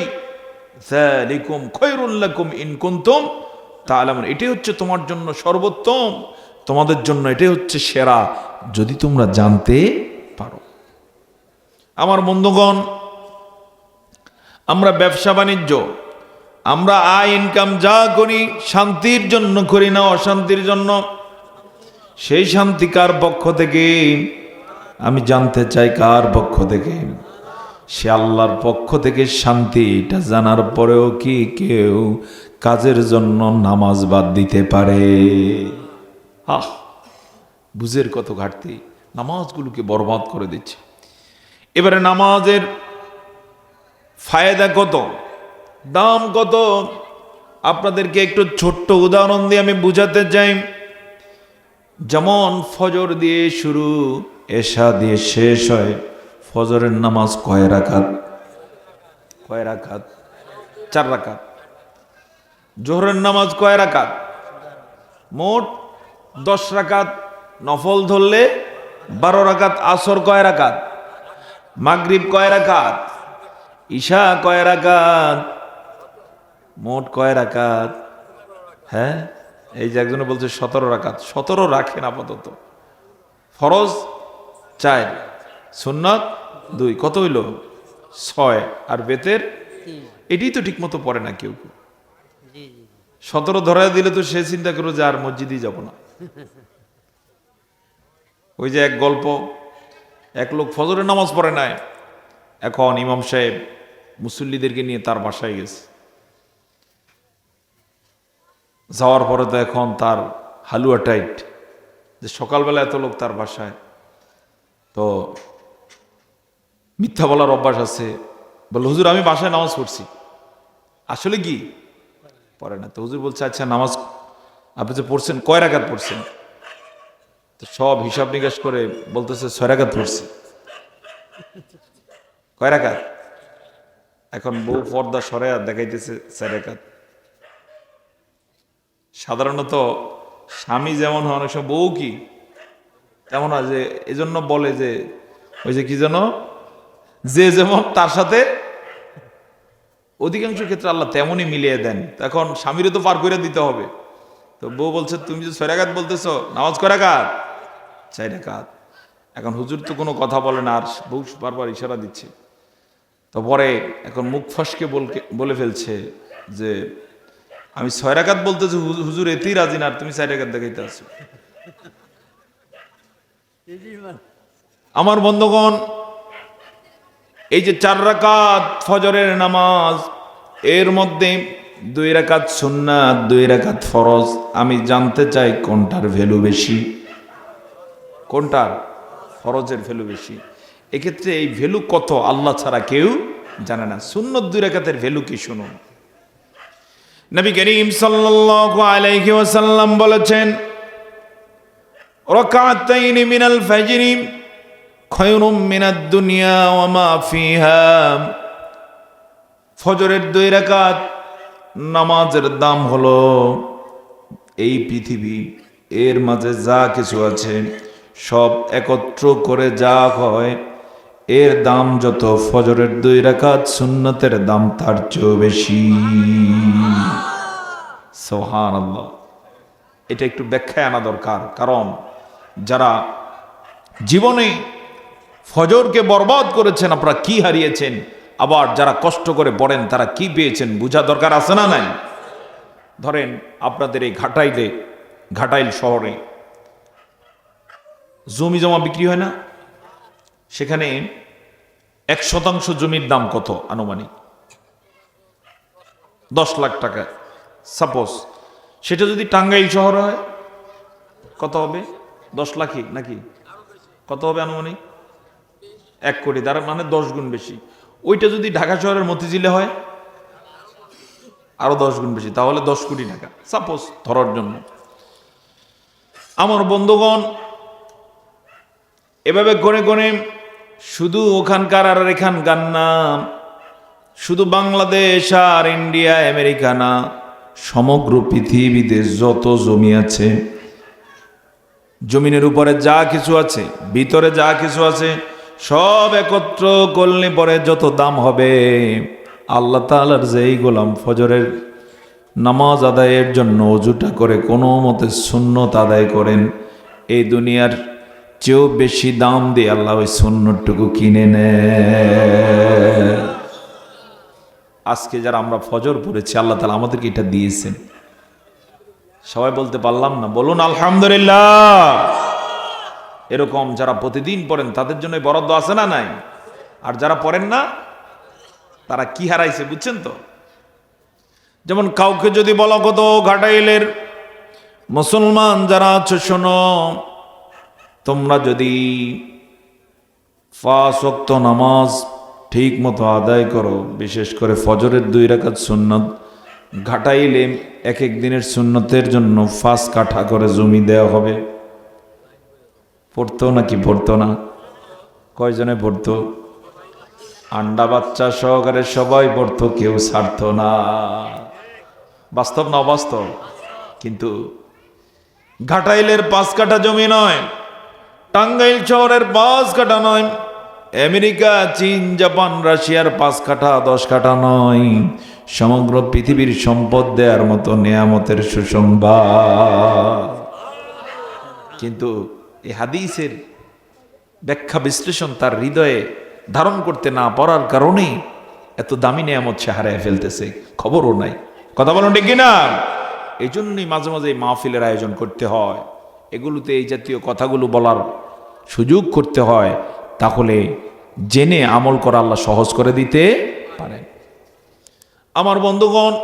যালিকুম খায়রুল লাকুম ইন কুনতুম তা'লামুন, এটাই হচ্ছে তোমার জন্য সর্বোত্তম, তোমাদের জন্য এটাই হচ্ছে সেরা, যদি তোমরা জানতে পারো। আমার বন্ধুগণ, আমরা ব্যবসা বাণিজ্য, আমরা আয় ইনকাম যা করি শান্তির জন্য করি না অশান্তির জন্য? সেই শান্তি কার পক্ষ থেকে? আমি জানতে চাই কার পক্ষ থেকে? সে আল্লাহর পক্ষ থেকে শান্তি। এটা জানার পরেও কি কেউ কাজের জন্য নামাজ বাদ দিতে পারে? বুঝের কত ঘাটতি, নামাজগুলোকে বরবাদ করে দিচ্ছে। এবারে নামাজের ফায়দা কত, দাম কত, আপনাদেরকে একটু ছোট্ট উদাহরণ দিয়ে আমি বুঝাতে চাই। যেমন ফজর দিয়ে শুরু, এশা দিয়ে শেষ হয়। ফজরের নামাজ কয় রাকাত? কয় রাকাত? 4 রাকাত। জোহরের নামাজ কয় রাকাত? মোট 10 রাকাত। নফল ধরলে 12 রাকাত। আসর কয় রাকাত? মাগরিব কয় রাকাত? ঈশা কয় রাকাত? মোট কয় রাকাত? হ্যাঁ, এই যে একজনে বলছে 17 রাকাত। 17 রাখেন আপাতত। ফরজ 4, সুন্নাত 2, কত হইল? 6। আর বেতের এটাই তো ঠিক মতো পড়ে না কেউ। 17 ধরায় দিলে তো সে চিন্তা করো যে আর মসজিদেই যাব না। ওই যে এক গল্প, এক লোক ফজরের নামাজ পড়ে নাই, এখন ইমাম সাহেব মুসল্লিদেরকে নিয়ে তার বাসায় গেছে। যাওয়ার পরে তো এখন তার হালুয়া টাইট, যে সকালবেলা এত লোক তার বাসায়, তো মিথ্যা বলার অভ্যাস আছে। বলল, হুজুর আমি বাসায় নামাজ পড়ছি। আসলে কি পড়ে না। তো হুজুর বলছে, আচ্ছা নামাজ আপনি যে পড়ছেন কয় রাকাত পড়ছেন? তো সব হিসাব নিকাশ করে বলতেছে 6 রাকাত পড়ছি। কয় রাকাত? এখন বউ পর্দা সরে আর দেখাইতেছে 4 রাকাত। সাধারণত স্বামী যেমন হয় অনেক সময় বউ কি তেমন হয়, যে এজন্য বলে যে ওই যে কি যেন, যে যেমন তার সাথে, অধিকাংশ ক্ষেত্রে আল্লাহ তেমনই মিলিয়ে দেন। এখন স্বামীরও তো পার করে দিতে হবে। তো বউ বলছে, তুমি যে 6 রাকাত বলতেছো, নামাজ কয় রাকাত? 4 রাকাত। এখন হুজুর তো কোনো কথা বলে না, আর বউ বারবার ইশারা দিচ্ছে। তো পরে এখন মুখ ফসকে বলে ফেলছে যে আমি 6 রাকাত বলতেছি, হুজুর এতেই রাজি না, আর তুমি 4 রাকাত দেখাইতে আছো। আমার বন্ধুগণ, এই যে 4 রাকাত ফজরের নামাজ, এর মধ্যে 2 রাকাত সুন্নাত, 2 রাকাত ফরজ। আমি জানতে চাই কোনটার ভ্যালু বেশি? কোনটার? ফরজের ভ্যালু বেশি। এক্ষেত্রে এই ভ্যালু কত আল্লাহ ছাড়া কেউ জানে না। সুন্নত 2 রাকাতের ভ্যালু কি শুনুন। নবী করিম সাল্লাল্লাহু আলাইহি ওয়াসাল্লাম বলেছেন, রাকাতাইন মিনাল ফাজরি খায়রুম মিনাদ দুনিয়া ওয়া মা ফিহা। ফজরের 2 রাকাত নামাজের দাম হলো এই পৃথিবী, এর মাঝে যা কিছু আছে সব একত্র করে যা হয়, এর দাম যত, ফজরের 2 রাকাত সুন্নতের দাম তার চেয়েও বেশি। সুবহানাল্লাহ। এটা একটু ব্যাখ্যায় আনা দরকার, কারণ যারা জীবনে ফজরকে বরবাদ করেছেন, আপনারা কি হারিয়েছেন, আবার যারা কষ্ট করে পড়েন তারা কি পেয়েছেন বোঝা দরকার আছে না নাই? ধরেন আপনাদের এই ঘাটাইল শহরে জমি জমা বিক্রি হয় না? সেখানে 1% জমির দাম কত আনুমানিক? 10 লাখ টাকা সাপোজ। সেটা যদি টাঙ্গাইল শহর হয় কত হবে? 10 লাখই নাকি? কত হবে আনুমানিক? 1 কোটি। তার মানে 10 গুণ বেশি। ওইটা যদি ঢাকা শহরের মতিঝিলে হয় আরো 10 গুণ বেশি, তাহলে 10 কোটি টাকা সাপোজ ধরার জন্য। আমার বন্ধুগণ, এভাবে গনে গনে শুধু ওখানকার আর এখানকার না, শুধু বাংলাদেশ আর ইন্ডিয়া আমেরিকা না, সমগ্র পৃথিবীতে যত জমি আছে, জমিনের উপরে যা কিছু আছে, ভিতরে যা কিছু আছে, সব একত্র করলে পরে যত দাম হবে, আল্লাহ তাআলার যেই গোলাম ফজরের নামাজ আদায়ের জন্য ওযুটা করে কোনো মতে সুন্নত আদায় করেন, এই দুনিয়ার চেয়েও বেশি দাম দিয়ে আল্লাহ ওই সুন্নতটুকু কিনে নেয়। আজকে যারা আমরা ফজর পড়েছি, আল্লাহ তাআলা আমাদেরকে এটা দিয়েছেন। সবাই বলতে পারলাম না, বলুন আলহামদুলিল্লাহ। এরকম যারা প্রতিদিন পড়েন তাদের জন্য বরাদ্দ আছে না নাই? আর যারা পড়েন না তারা কি হারাইছে বুঝছেন তো? যেমন কাউকে যদি বলা কত ঘাটাইলের মুসলমান যারা আছো শোনো, তোমরা যদি 5 ওয়াক্ত নামাজ ঠিক মতো আদায় করো, বিশেষ করে ফজরের 2 রাকাত সুন্নত ঘাটাইলে এক এক দিনের সুন্নতের জন্য 5 কাঠা করে জমি দেওয়া হবে। পড়তো নাকি পড়তো না? কয়জনে পড়তো? আন্ডা বাচ্চা সহকারে সবাই পড়তো, কেউ ছাড়তো না। বাস্তব না অবাস্তব? কিন্তু ঘাটাইলের 5 কাঠা জমি নয়, টাঙ্গাইল শহরের 5 কাঠা নয়, আমেরিকা, চীন, জাপান, রাশিয়ার 5 কাঠা 10 কাঠা নয়, সমগ্র পৃথিবীর সম্পদ দেওয়ার মতো নেয়ামতের সুসংবাদ। কিন্তু এই হাদিসের ব্যাখ্যা বিশ্লেষণ তার হৃদয়ে ধারণ করতে না পারার কারণে এত দামি নেয়ামত সে হারায় ফেলতেছে, খবরও নাই। কথা বলুন ঠিক কিনা? এই জন্যই মাঝে মাঝে মাহফিলের আয়োজন করতে হয়, এগুলোতে এই জাতীয় কথাগুলো বলার সুযোগ করতে হয়, তাহলে জেনে আমল করা আল্লাহ সহজ করে দিতে পারেন। আমার বন্ধুগণ,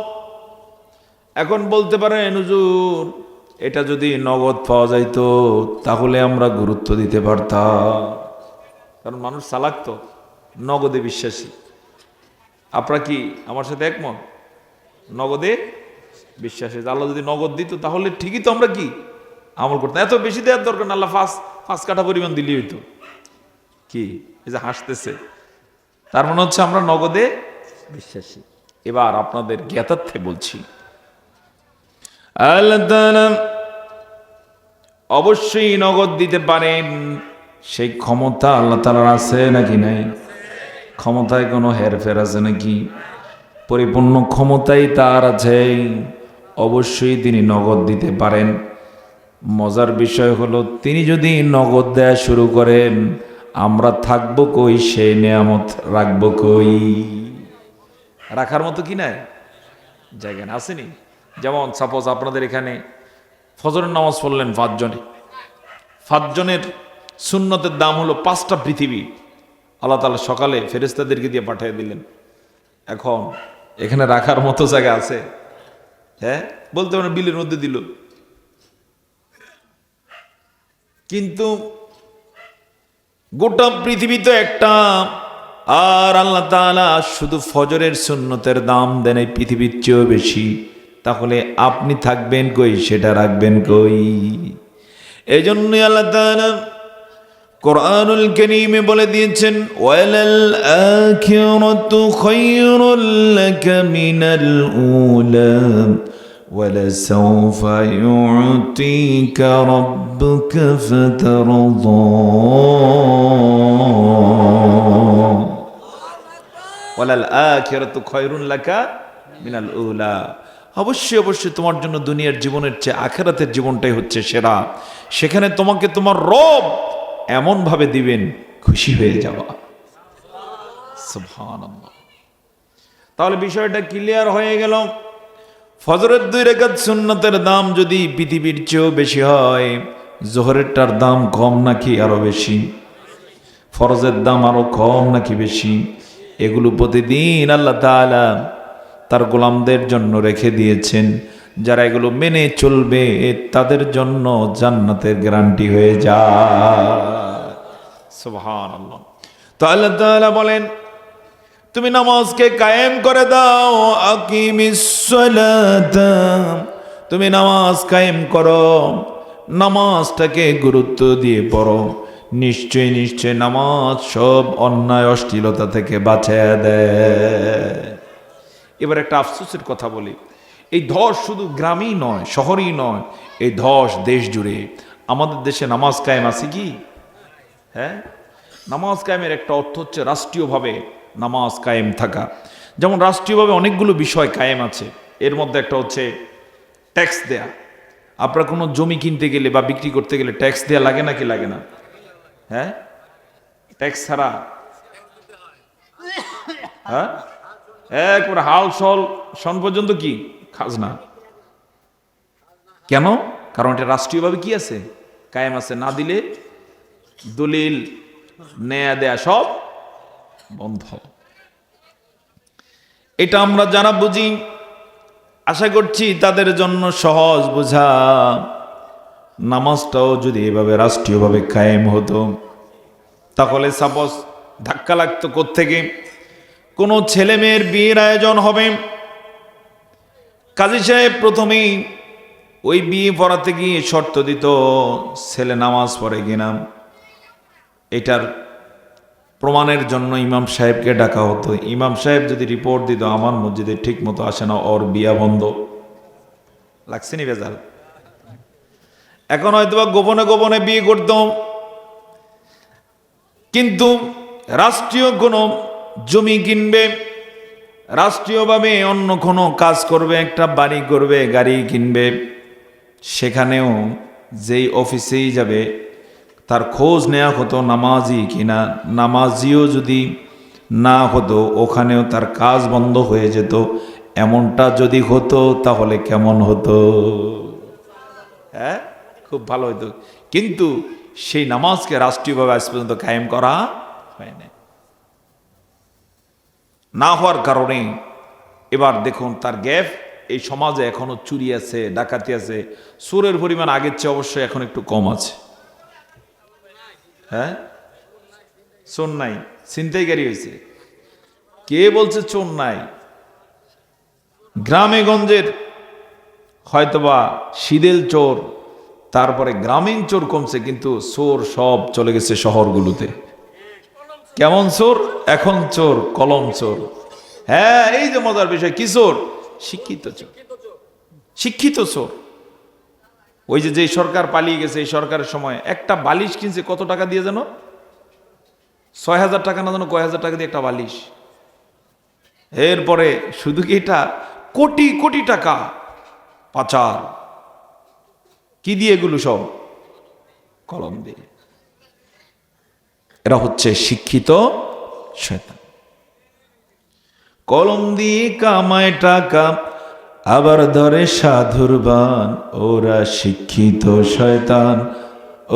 এখন বলতে পারেন হুজুর এটা যদি নগদ পাওয়া যাইতো তাহলে আমরা গুরুত্ব দিতে পারতাম, কারণ মানুষ চালাক তো, নগদে বিশ্বাসী। আপনারা কি আমার সাথে একমত? নগদে বিশ্বাসী। আল্লাহ যদি নগদ দিত তাহলে ঠিকই তো আমরা কি আমল করতাম। এত বেশি দেওয়ার দরকার না, আল্লাহ 5 কাঠা পরিমাণ দিলেই হইতো। কি এই যে হাসতেছে, তার মানে হচ্ছে আমরা নগদে বিশ্বাসী। এবার আপনাদের জ্ঞাতার্থে বলছি, আল্লাহ তাআলা অবশ্যই নগদ দিতে পারেন, সেই ক্ষমতা আল্লাহ তাআলার আছে নাকি নাই? ক্ষমতায় কোনো হেরফের আছে নাকি? পরিপূর্ণ ক্ষমতাই তার আছে, অবশ্যই তিনি নগদ দিতে পারেন। মজার বিষয় হলো, তিনি যদি নগদ দেয়া শুরু করেন, আমরা থাকবো কই? সেই নেয়ামত রাখবো কই? রাখার মতো কি নাই? জায়গা না, আসেনি? যেমন সাপোজ আপনাদের এখানে ফজরের নামাজ পড়লেন 5 জনে, 5 জনের সুন্নতের দাম হলো 5টা পৃথিবী। আল্লাহ তাআলা সকালে ফেরেশতাদেরকে দিয়ে পাঠিয়ে দিলেন। এখন এখানে রাখার মতো জায়গা আছে? হ্যাঁ, বলতে পারেন বিলের মধ্যে দিল। কিন্তু গোটা পৃথিবী তো একটা, আর আল্লাহ তাআলা শুধু ফজরের সুন্নতের দাম দেন এই পৃথিবীর চেয়েও বেশি। তাহলে আপনি থাকবেন কই? সেটা রাখবেন কই? এই জন্যই আল্লাহ তাআলা কোরআনুল কারীমে বলে দিয়েছেন, ওয়ালাল আখিরাতু খায়রুল লাকা মিনাল উলা ওয়ালাসাউফা ইউতিকা রাব্বুকা ফাতারদা। ওয়ালাল আখিরাতু খায়রুল লাকা মিনাল উলা, অবশ্যই অবশ্যই তোমার জন্য দুনিয়ার জীবনের চেয়ে আখিরাতের জীবনটাই হচ্ছে সেরা। সেখানে তোমাকে তোমার রব এমন ভাবে দিবেন খুশি হয়ে যাওয়া। সুবহানাল্লাহ। তাহলে বিষয়টা ক্লিয়ার হয়ে গেল। ফজরের 2 রাকাত সুন্নতের দাম যদি পৃথিবীর চেয়েও বেশি হয়, জোহরেরটার দাম কম নাকি আরো বেশি? ফরজের দাম আরো কম নাকি বেশি? এগুলো প্রতিদিন আল্লাহ তাআলা তার গোলামদের জন্য রেখে দিয়েছেন। যারা এগুলো মেনে চলবে তাদের জন্য জান্নাতের গ্যারান্টি হয়ে যায়। সুবহানাল্লাহ। তো আল্লাহ তাআলা বলেন, তুমি নামাজকে কায়েম করে দাও, আকিমিস সালাতা, তুমি নামাজ কায়েম করো, নামাজটাকে গুরুত্ব দিয়ে পড়ো। নিশ্চয় নিশ্চয় নামাজ সব অন্যায় অশ্লীলতা থেকে বাঁচিয়ে দেয়। এবার একটা আফসোসের কথা বলি, এই ধস শুধু গ্রামেই নয়, শহরেই নয়, এই ধস দেশ জুড়ে। আমাদের দেশে নামাজ কায়েম আছে কি? হ্যাঁ, নামাজ কায়েমের একটা অর্থ হচ্ছে রাষ্ট্রীয়ভাবে নামাজ কায়েম থাকা। যেমন রাষ্ট্রীয়ভাবে অনেকগুলো বিষয় কায়েম আছে, এর মধ্যে একটা হচ্ছে ট্যাক্স দেয়া। আপনারা কোনো জমি কিনতে গেলে বা বিক্রি করতে গেলে ট্যাক্স দেয়া লাগে নাকি লাগে না? হ্যাঁ, ট্যাক্স ছাড়া হ্যাঁ একবার হাল সল সন পর্যন্ত কি খাজনা। কেন? কারণ এটা রাষ্ট্রীয়ভাবে কি আছে? কায়েম আছে। না দিলে দলিল নেয়া দেয়া সব বন্ধ। এটা আমরা যারা বুঝি, আশা করছি তাদের জন্য সহজ বোঝা। নামাজটাও যদি এভাবে রাষ্ট্রীয়ভাবে কায়েম হতো, তাহলে সাপোজ ধাক্কা লাগতো কোত্থেকে, কোনো ছেলে মেয়ের বিয়ের আয়োজন হবে, কাজী সাহেব প্রথমেই ওই বিয়ে পড়াতে গিয়ে শর্ত দিত ছেলে নামাজ পড়ে কিনা, এটার প্রমাণের জন্য ইমাম সাহেবকে ডাকা হতো। ইমাম সাহেব যদি রিপোর্ট দিত আমার মসজিদে ঠিক মতো আসে না, ওর বিয়া বন্ধ। লাগছে নি বেজাল? এখন হয়তোবা গোপনে গোপনে বিয়ে করতাম, কিন্তু রাষ্ট্রীয় কোনো জমি কিনবে, রাষ্ট্রীয়ভাবে অন্য কোনো কাজ করবে, একটা বাড়ি করবে, গাড়ি কিনবে, সেখানেও যেই অফিসেই যাবে তার খোঁজ নেওয়া হতো নামাজি কিনা। নামাজিও যদি না হতো ওখানেও তার কাজ বন্ধ হয়ে যেত। এমনটা যদি হতো তাহলে কেমন হতো? হ্যাঁ, খুব ভালো হতো। কিন্তু সেই নামাজকে রাষ্ট্রীয়ভাবে আজ পর্যন্ত কায়েম করা হয় না। না হওয়ার কারণে এবার দেখুন তার গ্যাপ, এই সমাজে এখনো চুরি আছে, ডাকাতি আছে। চোরের পরিমাণ আগের চেয়ে অবশ্যই এখন একটু কম আছে। হ্যাঁ, চোর নাই, ছিনতাইকারী হয়েছে। কে বলছে চোর নাই? গ্রামে গঞ্জের হয়তোবা সিদেল চোর, তারপরে গ্রামীণ চোর কমছে, কিন্তু চোর সব চলে গেছে শহরগুলোতে। কেমন চোর? এখন চোর কলম চোর। হ্যাঁ, এই যে মজার বিষয়, কি চোর? শিক্ষিত চোর, শিক্ষিত চোর। ওই যে সরকার পালিয়ে গেছে, এই সরকারের সময় একটা বালিশ কিনছে কত টাকা দিয়ে যেন? 6,000 টাকা না, যেন কয় হাজার টাকা দিয়ে একটা বালিশ। এরপরে শুধু কি এটা, কোটি কোটি টাকা পাচার। কি দিয়ে এগুলো? সব কলম দিয়ে। এরা হচ্ছে শিক্ষিত শয়তান। কলম দিয়ে কামায় টাকা, আবার ধরে সাধুর বান। ওরা শিক্ষিত শয়তান,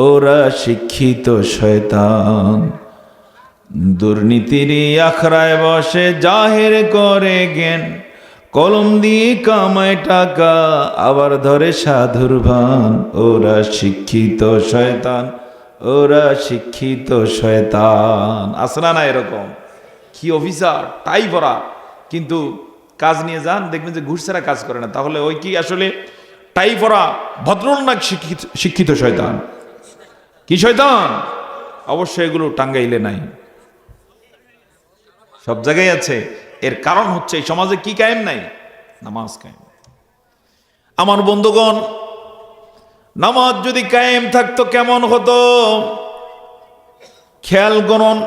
ওরা শিক্ষিত শয়তান। দুর্নীতির আখড়ায় বসে জাহের করে জ্ঞান। কলম দিয়ে কামায় টাকা, আবার ধরে সাধুর ভান। ওরা শিক্ষিত শয়তান, ওরা শিক্ষিত শয়তান। আসনা না এরকম? কি অফিসার, টাই পরা, কিন্তু কাজ নিয়ে যান, দেখবেন যে ঘুষ ছাড়া কাজ করে না। তাহলে ওই কি আসলে টাই পরা ভদ্রলোক না শিক্ষিত শয়তান? কি শয়তান? অবশ্যই এগুলো টাঙ্গাইলে নাই, সব জায়গায় আছে। এর কারণ হচ্ছে এই সমাজে কি কায়েম নাই? নামাজ কায়েম। আমার বন্ধুগণ, নামাজ যদি কায়েম থাকতো কেমন হতো? খেয়াল করুন,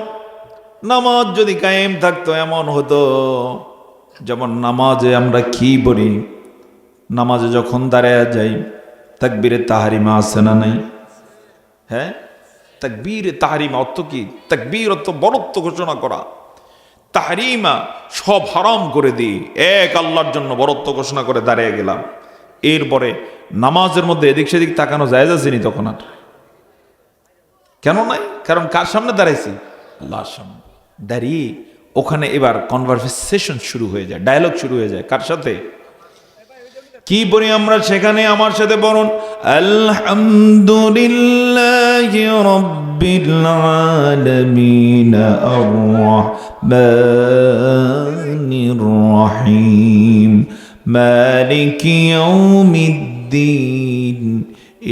নামাজ যদি কায়েম থাকতো এমন হতো, যেমন নামাজে আমরা কি বলি? নামাজে যখন দাঁড়ায় যাই তাকবীরে তাহরিমা আছে না নাই? হ্যাঁ, তাকবীরে তাহরিমা অর্থ কি? তাকবীর অর্থ বড়ত্ব ঘোষণা করা। তাহরিমা সব হারাম করে দিই, এক আল্লাহর জন্য বড়ত্ব ঘোষণা করে দাঁড়িয়ে গেলাম। এরপরে নামাজের মধ্যে এদিক সেদিক তাকানো জায়েজ আসেনি তখন আর? কেন নাই? কারণ কার সামনে দাঁড়াইছি? আল্লাহর সামনে দাঁড়িয়ে ওখানে এবার কনভারসেশন শুরু হয়ে যায়, ডায়ালগ শুরু হয়ে যায়। কার সাথে? কি বলি আমরা সেখানে? আমার সাথে বলুন, আলহামদুলিল্লাহি রাব্বিল আলামিন আর রহমানির রহিম মালিকি ইয়াউমিদ্দিন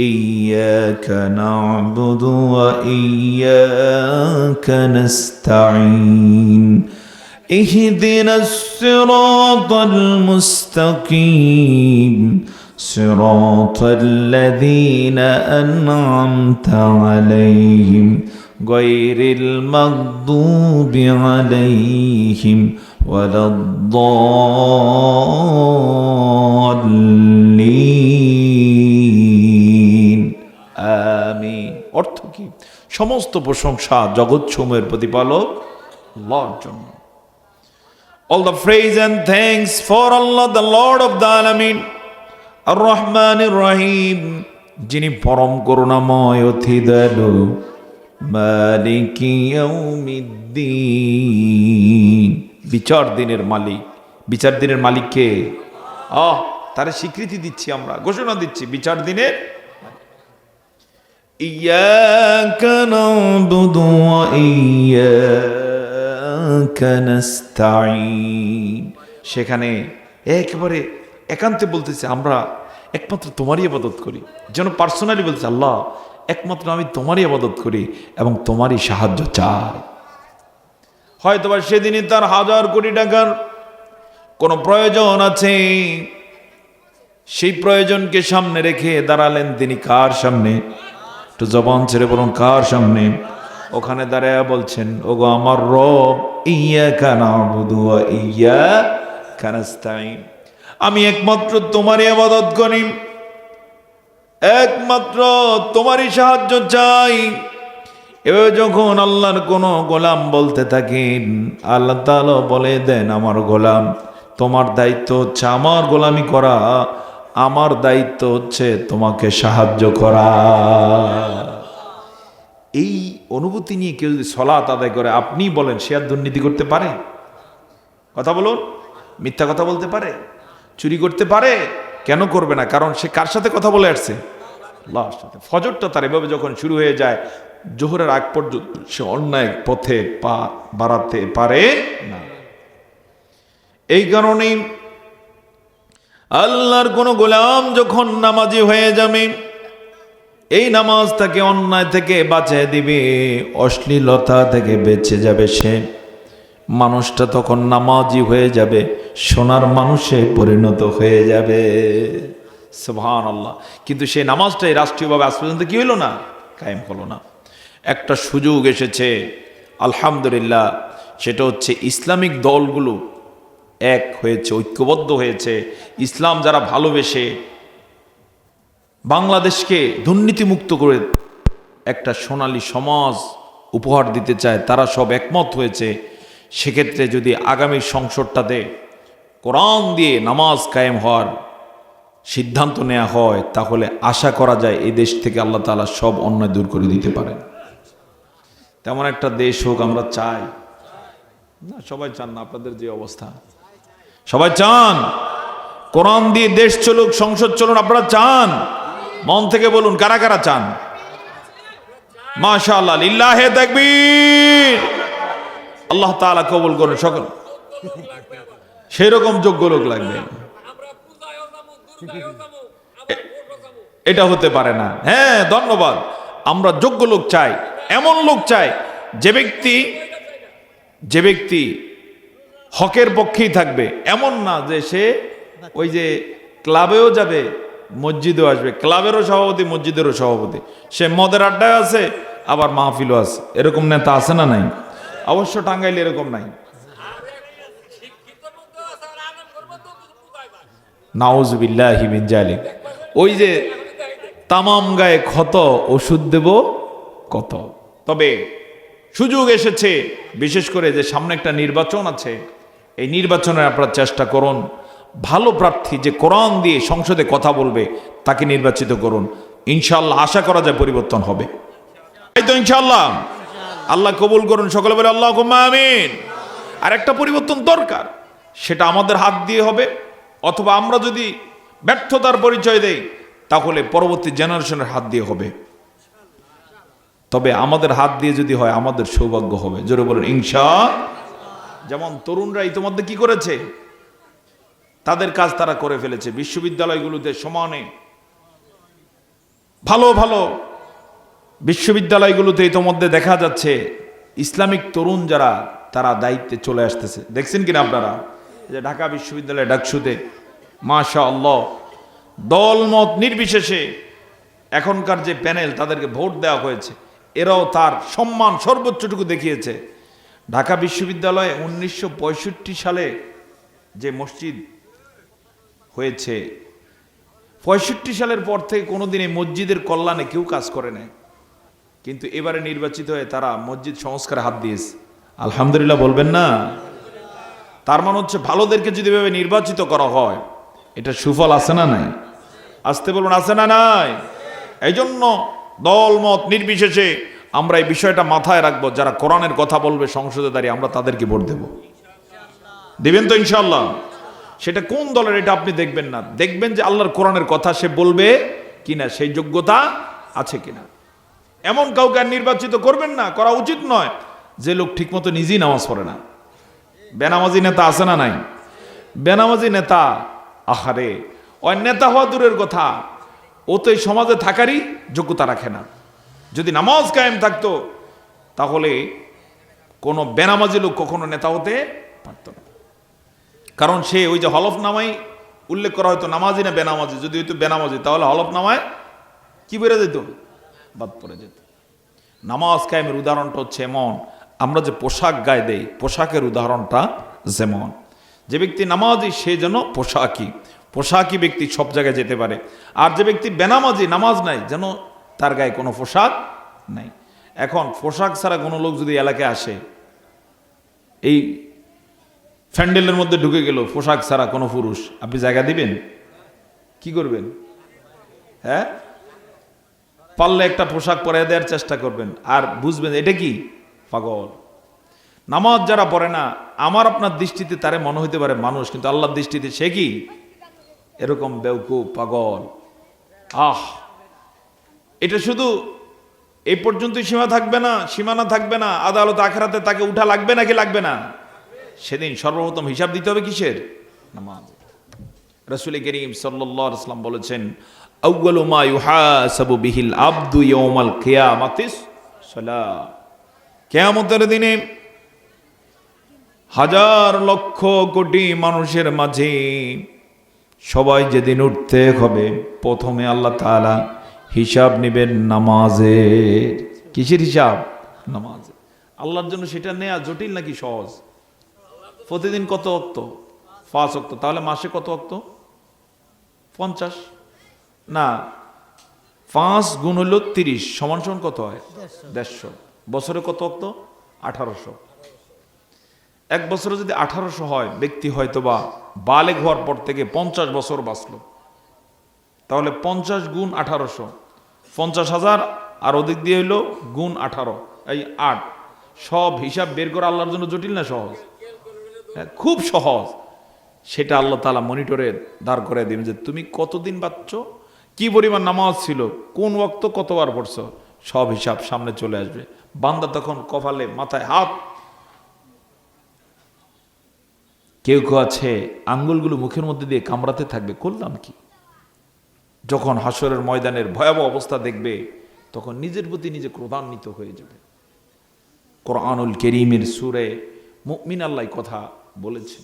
ইয়্যাকা না'বুদু ওয়া ইয়্যাকা নাস্তাঈন اهدنا الصراط المستقيم صراط الذين أنعمت عليهم غير المغضوب عليهم ولا الضالين آمين। অর্থ কি? সমস্ত প্রশংসা জগৎসমূহের প্রতিপালক আল্লাহর জন্য। All the praise and thanks for Allah, the Lord of the Alamin, Ar-Rahmanir Rahim, যিনি পরম করুণাময় অতি দয়ালু, মালিকি ইয়াউমিদ্দিন, বিচার দিনের মালিক। বিচার দিনের মালিক কে? তার স্বীকৃতি দিচ্ছি আমরা, ঘোষণা দিচ্ছি বিচার দিনের। ইয়াকা না'বুদু ওয়া ইয়াকা নাস্তাঈন। সেখানে একেবারে একান্তে বলতেছে আমরা একমাত্র তোমারই ইবাদত করি, যেন পার্সোনালি বলতেছে আল্লাহ একমাত্র আমি তোমারই ইবাদত করি এবং তোমারই সাহায্য চাই। হয়তোবা সেদিনই তার 1000 কোটি টাকার কোনো প্রয়োজন আছে, সেই প্রয়োজনকে সামনে রেখে দাঁড়ালেন তিনি কার সামনে? একটু জবান ছেড়ে বলুন কার সামনে? ওখানে দাঁড়ায়া বলছেন ওগো আমার রব, ইয়াকা না'বুদু ওয়া ইয়াকা নাস্তাঈন, আমি একমাত্র তোমারই ইবাদত করি, একমাত্র তোমারই সাহায্য চাই। এভাবে যখন আল্লাহর কোনো গোলাম বলতে থাকেন, আল্লাহ তাআলা বলে দেন আমার গোলাম তোমার দায়িত্ব হচ্ছে আমার গোলামি করা, আমার দায়িত্ব হচ্ছে তোমাকে সাহায্য করা। এই অনুভূতি নিয়ে কেউ যদি সালাত আদায় করে, আপনি বলেন সে আর দুর্নীতি করতে পারে? কথা বলুন, মিথ্যা কথা বলতে পারে, চুরি করতে পারে? কেন করবে না? কারণ সে কার সাথে কথা বলে আসছে? আল্লাহর সাথে। ফজরটা তার এভাবে যখন শুরু হয়ে যায়, জোহরের আগ পর্যন্ত সে অন্যায় পথে পা বাড়াতে পারে না। এই কারণেই আল্লাহর কোন গোলাম যখন নামাজি হয়ে যাবে, এই নামাজ তাকে অন্যায় থেকে বাঁচিয়ে দিবে, অশ্লীলতা থেকে বেঁচে যাবে সে। মানুষটা তখন নামাজি হয়ে যাবে, সোনার মানুষে পরিণত হয়ে যাবে। সুবহানাল্লাহ। কিন্তু সেই নামাজটাই রাষ্ট্রীয়ভাবে আজ পর্যন্ত কি হলো না? কায়েম হলো না। একটা সুযোগ এসেছে আলহামদুলিল্লাহ, সেটা হচ্ছে ইসলামিক দলগুলো এক হয়েছে, ঐক্যবদ্ধ হয়েছে। ইসলাম যারা ভালোবেসে বাংলাদেশকে দুর্নীতিমুক্ত করে একটা সোনালী সমাজ উপহার দিতে চায়, তারা সব একমত হয়েছে। সেক্ষেত্রে যদি আগামী সংসদটাতে কোরআন দিয়ে নামাজ কায়েম হওয়ার সিদ্ধান্ত নেওয়া হয়, তাহলে আশা করা যায় এই দেশ থেকে আল্লাহ তাআলা সব অন্যায় দূর করে দিতে পারেন। তেমন একটা দেশ হোক আমরা চাই না? সবাই চান না? আপনাদের যে অবস্থা, সবাই চান কোরআন দিয়ে দেশ চলুক, সংসদ চলুন? আপনারা চান? মন থেকে বলুন কারা কারা চান? মাশাআল্লাহ, লিল্লাহে তাকবীর। আল্লাহ তাআলা কবুল করুন সকল। সেই রকম যোগ্য লোক লাগবে, এটা হতে পারে না। হ্যাঁ, ধন্যবাদ। আমরা যোগ্য লোক চাই, এমন লোক চাই যে ব্যক্তি হকের পক্ষেই থাকবে। এমন না যে সে ওই যে ক্লাবেও যাবে, মসজিদেও আসবে, ক্লাবেরও সভাপতি মসজিদেরও সভাপতি, সে মদের আড্ডায় আছে আবার মাহফিলও আছে। এরকম নেতা আছে না নাই? অবশ্য টাঙ্গাইলে এরকম নাই। নাউজুবিল্লাহি মিন জালিক। ওই যে তামাম গায়ে ক্ষত, ওষুধ দেব কত। তবে সুযোগ এসেছে, বিশেষ করে যে সামনে একটা নির্বাচন আছে, এই নির্বাচনে আপনারা চেষ্টা করুন ভালো প্রার্থী যে কোরআন দিয়ে সংসদে কথা বলবে তাকে নির্বাচিত করুন। ইনশাআল্লাহ আশা করা যায় পরিবর্তন হবে। এই তো ইনশাআল্লাহ। আল্লাহ কবুল করুন, সকলে বলে আল্লাহুম্মা আমিন। আর একটা পরিবর্তন দরকার, সেটা আমাদের হাত দিয়ে হবে, অথবা আমরা যদি ব্যর্থতার পরিচয় দেই তাহলে পরবর্তী জেনারেশনের হাত দিয়ে হবে। তবে আমাদের হাত দিয়ে যদি হয় আমাদের সৌভাগ্য হবে। জোরে বলেন ইনশাআল্লাহ। যেমন তরুণরা ইতিমধ্যে কি করেছে, তাদের কাজ তারা করে ফেলেছে। বিশ্ববিদ্যালয়গুলোতে সমানে ভালো ভালো বিশ্ববিদ্যালয়গুলোতে ইতিমধ্যে দেখা যাচ্ছে ইসলামিক তরুণ যারা, তারা দায়িত্বে চলে আসতেছে। দেখছেন কিনা আপনারা? যে ঢাকা বিশ্ববিদ্যালয় ডাকসুতে মাশাআল্লাহ দলমত নির্বিশেষে এখনকার যে প্যানেল, তাদেরকে ভোট দেওয়া হয়েছে, এরাও তার সম্মান সর্বোচ্চটুকু দেখিয়েছে। ঢাকা বিশ্ববিদ্যালয়ে 1965 সালে যে মসজিদ হয়েছে, 65 সালের পর থেকে কোনোদিন এই মসজিদের কল্যাণে কেউ কাজ করে নাই, কিন্তু এবারে নির্বাচিত হয়ে তারা মসজিদ সংস্কারে হাত দিয়েছে। আলহামদুলিল্লাহ বলবেন না? তার মানে হচ্ছে ভালোদেরকে যদি এভাবে নির্বাচিত করা হয়, এটা সুফল আছে না নাই? আসতে বলুন আছে না নাই? এই জন্য দলমত নির্বিশেষে আমরা এই বিষয়টা মাথায় রাখবো, যারা কোরআনের কথা বলবে সংসদে দাঁড়িয়ে আমরা তাদেরকে ভোট দেব। দিবেন তো ইনশাআল্লাহ? সেটা কোন দলের এটা আপনি দেখবেন না, দেখবেন যে আল্লাহর কোরআনের কথা সে বলবে কিনা, সেই যোগ্যতা আছে কিনা। এমন কাউকে আর নির্বাচিত করবেন না, করা উচিত নয় যে লোক ঠিকমতো নিজেই নামাজ পড়ে না। বেনামাজি নেতা আছে না নাই? বেনামাজি নেতা, আহারে, ওই নেতা হওয়া দূরের কথা, ও তো এই সমাজে থাকারই যোগ্যতা রাখে না। যদি নামাজ কায়েম থাকতো তাহলে কোনো বেনামাজি লোক কখনো নেতা হতে পারত না। কারণ সে ওই যে হলফনামায় উল্লেখ করা হয়তো নামাজি না বেনামাজি, যদি হয়তো বেনামাজি তাহলে হলফনামায় কি বেড়ে যেত? বাদ পড়ে যেত। নামাজ কায়েমের উদাহরণটা হচ্ছে এমন, আমরা যে পোশাক গায়ে দেই, পোশাকের উদাহরণটা যেমন, যে ব্যক্তি নামাজি সে যেন পোশাকি ব্যক্তি সব জায়গায় যেতে পারে। আর যে ব্যক্তি বেনামাজি, নামাজ নাই, যেন তার গায়ে কোনো পোশাক নাই। এখন পোশাক ছাড়া কোনো লোক যদি এলাকায় আসে, এই ফ্যান্ডেলের মধ্যে ঢুকে গেল পোশাক ছাড়া কোনো পুরুষ, আপনি জায়গা দিবেন? কি করবেন? হ্যাঁ, পারলে একটা পোশাক পরে দেওয়ার চেষ্টা করবেন, আর বুঝবেন এটা কি পাগল। নামাজ যারা পড়ে না, আমার আপনার দৃষ্টিতে তারে মনে হইতে পারে মানুষ, কিন্তু আল্লাহর দৃষ্টিতে সে কি এরকম বেউকুফ, পাগল। এটা শুধু এই পর্যন্তই সীমানা থাকবে না। আদালত আখিরাতে তাকে উঠা লাগবে নাকি লাগবে না? সেদিন সর্বপ্রথম হিসাব দিতে হবে কিসের? নামাজ। রাসূল করিম সাল্লাল্লাহু আলাইহি ওয়াসাল্লাম বলেছেন, আউয়ালু মা ইউহাসাবু বিহিল আবদু ইয়াউমাল কিয়ামাতিস সালাহ। কিয়ামতের দিনে হাজার লক্ষ কোটি মানুষের মাঝে সবাই যেদিন উঠতে হবে, প্রথমে আল্লাহ তাআলা হিসাব নেবেন নামাজের। কিসের হিসাব? নামাজের। আল্লাহর জন্য সেটা নেয়া জটিল নাকি সহজ? প্রতিদিন কত ওয়াক্ত? 5 ওয়াক্ত। তাহলে মাসে কত ওয়াক্ত? 50 না, 5 গুণ হলো 30 সমান সমান কত হয়? 150। বছরে কত ওয়াক্ত? 1800। এক বছরে যদি 1800 হয়, ব্যক্তি হয়তো বা বালেগ হওয়ার পর থেকে 50 বছর বাঁচলো, তাহলে 50 গুণ 1800, 50,000, আর ওদিক দিয়ে হইলো গুণ 18, এই 8। সব হিসাব বের করা আল্লাহর জন্য জটিল না সহজ? খুব সহজ। সেটা আল্লাহ তাআলা মনিটরে দাঁড় করে দিবেন যে তুমি কতদিন বাঁচছ, কি পরিমাণ নামাজ ছিল, কোন ওয়াক্ত কতবার পড়ছ, সব হিসাব সামনে চলে আসবে। বান্দা তখন কপালে মাথায় হাত, কেউ কেউ আছে আঙ্গুলগুলো মুখের মধ্যে দিয়ে কামড়াতে থাকবে, করলাম কি। যখন হাসরের ময়দানের ভয়াবহ অবস্থা দেখবে, তখন নিজের প্রতি নিজে ক্রোধান্বিত হয়ে যাবে। কোরআনুল কারীমের সূরা মুমিন আল্লাহ কথা বলেছে,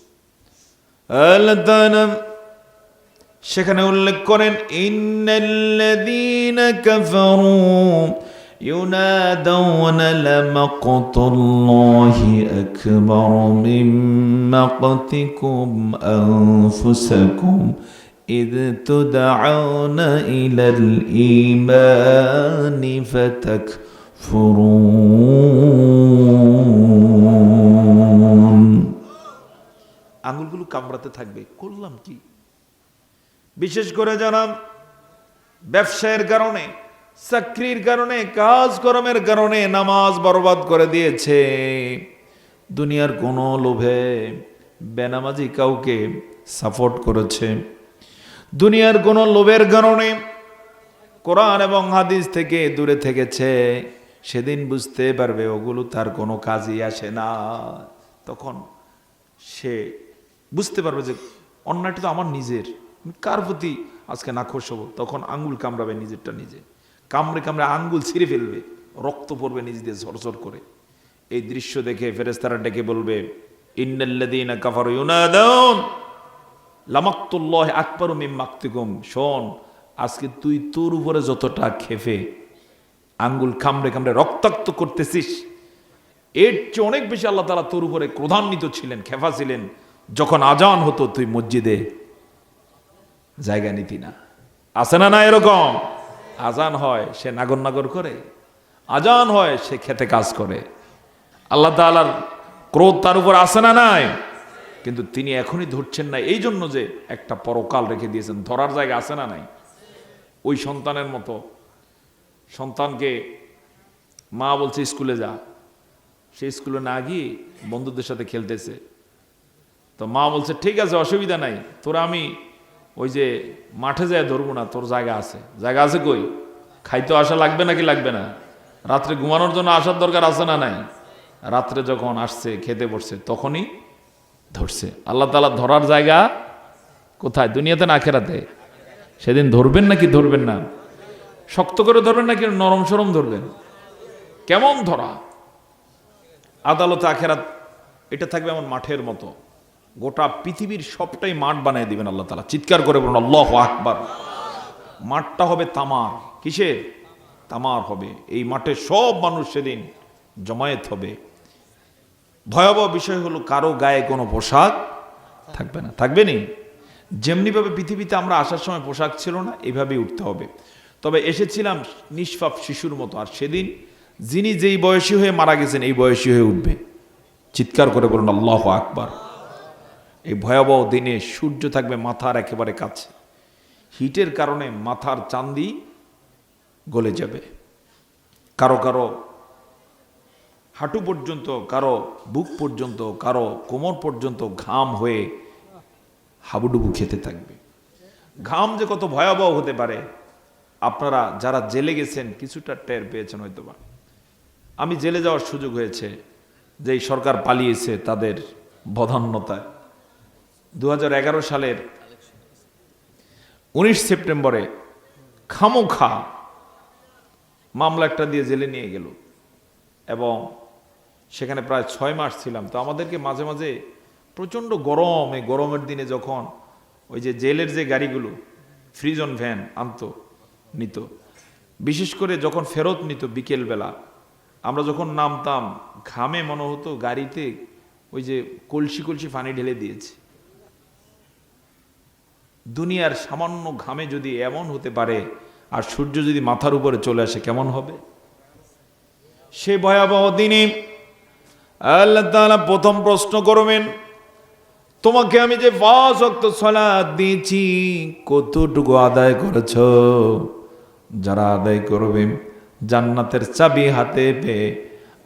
সেখানে উল্লেখ করেন, ইন্নাল্লাযীনা কাফারু ينادون لمقت الله أكبر من مقتكم أنفسكم إذ تدعون إلى الإيمان فتكفرون। আঙুলগুলো কামড়াতে থাকবে, করলাম কি। বিশেষ করে যারা ব্যবসায়ের কারণে, চাকরির কারণে, কাজকর্মের কারণে নামাজ বরবাদ করে দিয়েছে, দুনিয়ার কোনো লোভে বেনামাজি কাউকে সাপোর্ট করেছে, দুনিয়ার কোনো লোভের কারণে কোরআন এবং হাদিস থেকে দূরে থেকেছে, সেদিন বুঝতে পারবে ওগুলো তার কোনো কাজই আসে না। তখন সে বুঝতে পারবে যে অন্যটা তো আমার নিজের, কার প্রতি আজকে নাখোশ হব। তখন আঙ্গুল কামড়াবে নিজেরটা নিজে, কামড়ে কামড়ে আঙ্গুল ছিঁড়ে ফেলবে, রক্ত পড়বে নিজ দিয়ে ঝরঝর করে। এই দৃশ্য দেখে ফেরেশতারা ডেকে বলবে, ইন্নাল্লাযীনা কাফারু ইউনাদুন লামাকতুল্লাহি আকবারু মিন মাকতিকুম। শোন, আজকে তুই তোর উপরে যতটা খেপে আঙ্গুল কামড়ে কামড়ে রক্তাক্ত করতেছিস, এর চেয়ে অনেক বেশি আল্লাহ তাআলা তোর উপরে ক্রোধান্বিত ছিলেন, খেপা ছিলেন, যখন আজান হতো তুই মসজিদে জায়গা নিতি না। আছে না? না এরকম আজান হয় সে নাগর নাগর করে, আজান হয় সে খেতে কাজ করে। আল্লাহ তাআলার ক্রোধ তার উপর আছে না নাই? কিন্তু তিনি এখনই ধরছেন না, এই জন্য যে একটা পরকাল রেখে দিয়েছেন, ধরার জায়গা আছে না নাই? ওই সন্তানের মতো, সন্তানকে মা বলছে স্কুলে যা, সে স্কুলে না গিয়ে বন্ধুদের সাথে খেলতেছে, তো মা বলছে ঠিক আছে অসুবিধা নাই, তোরা আমি ওই যে মাঠে যায় ধরবো না, তোর জায়গা আছে। জায়গা আছে কই? খাইতে আসা লাগবে নাকি লাগবে না? রাত্রে ঘুমানোর জন্য আসার দরকার আছে না নাই? রাত্রে যখন আসছে খেতে বসছে তখনই ধরছে। আল্লাহ তাআলা ধরার জায়গা কোথায়? দুনিয়াতে না আখিরাতে? সেদিন ধরবেন নাকি ধরবেন না? শক্ত করে ধরবেন নাকি নরম সরম ধরবেন? কেমন ধরা? আদালতে আখিরাত এটা থাকবে এমন মাঠের মতো, গোটা পৃথিবীর সবটাই মাঠ বানিয়ে দিবেন আল্লাহ তাআলা। চিৎকার করে বলুন আল্লাহু আকবার। মাঠটা হবে তামার। কিসের? তামার হবে। এই মাঠে সব মানুষ সেদিন জমায়েত হবে। ভয়াবহ বিষয় হলো কারো গায়ে কোনো পোশাক থাকবে না। থাকবে নি? যেমনিভাবে পৃথিবীতে আমরা আসার সময় পোশাক ছিল না, এইভাবেই উঠতে হবে। তবে এসেছিলাম নিষ্পাপ শিশুর মতো, আর সেদিন যিনি যেই বয়সী হয়ে মারা গেছেন এই বয়সী হয়ে উঠবে। চিৎকার করে বলুন আল্লাহু আকবার। এই ভয়াবহ দিনে সূর্য থাকবে মাথার একেবারে কাছে। হিটের কারণে মাথার চান্দি গলে যাবে। কারো কারো হাঁটু পর্যন্ত, কারো বুক পর্যন্ত, কারো কোমর পর্যন্ত ঘাম হয়ে হাবুডুবু খেতে থাকবে। ঘাম যে কত ভয়াবহ হতে পারে আপনারা যারা জেলে গেছেন কিছুটা টের পেয়েছেন হয়তোবা। আমি জেলে যাওয়ার সুযোগ হয়েছে, যেই সরকার পালিয়েছে তাদের বদান্যতায়। 2011 সালের 19 সেপ্টেম্বরে খামোখা মামলা একটা দিয়ে জেলে নিয়ে গেল এবং সেখানে প্রায় 6 মাস ছিলাম। তো আমাদেরকে মাঝে মাঝে প্রচণ্ড গরম, এই গরমের দিনে যখন ওই যে জেলের যে গাড়িগুলো ফ্রিজন ভ্যান আনতো নিত, বিশেষ করে যখন ফেরত নিত বিকেলবেলা, আমরা যখন নামতাম ঘামে মনে হতো গাড়িতে ওই যে কলসি কলসি পানি ঢেলে দিয়েছে। দুনিয়ার সামান্য ঘামে যদি এমন হতে পারে, আর সূর্য যদি মাথার উপরে চলে আসে কেমন হবে? সে ভয়াবহ দিনে আল্লাহ তাআলা প্রথম প্রশ্ন করবেন, তোমাকে আমি যে 5 ওয়াক্ত সালাত দিয়েছি কতটুকু আদায় করেছো? যারা আদায় করবে জান্নাতের চাবি হাতে পেয়ে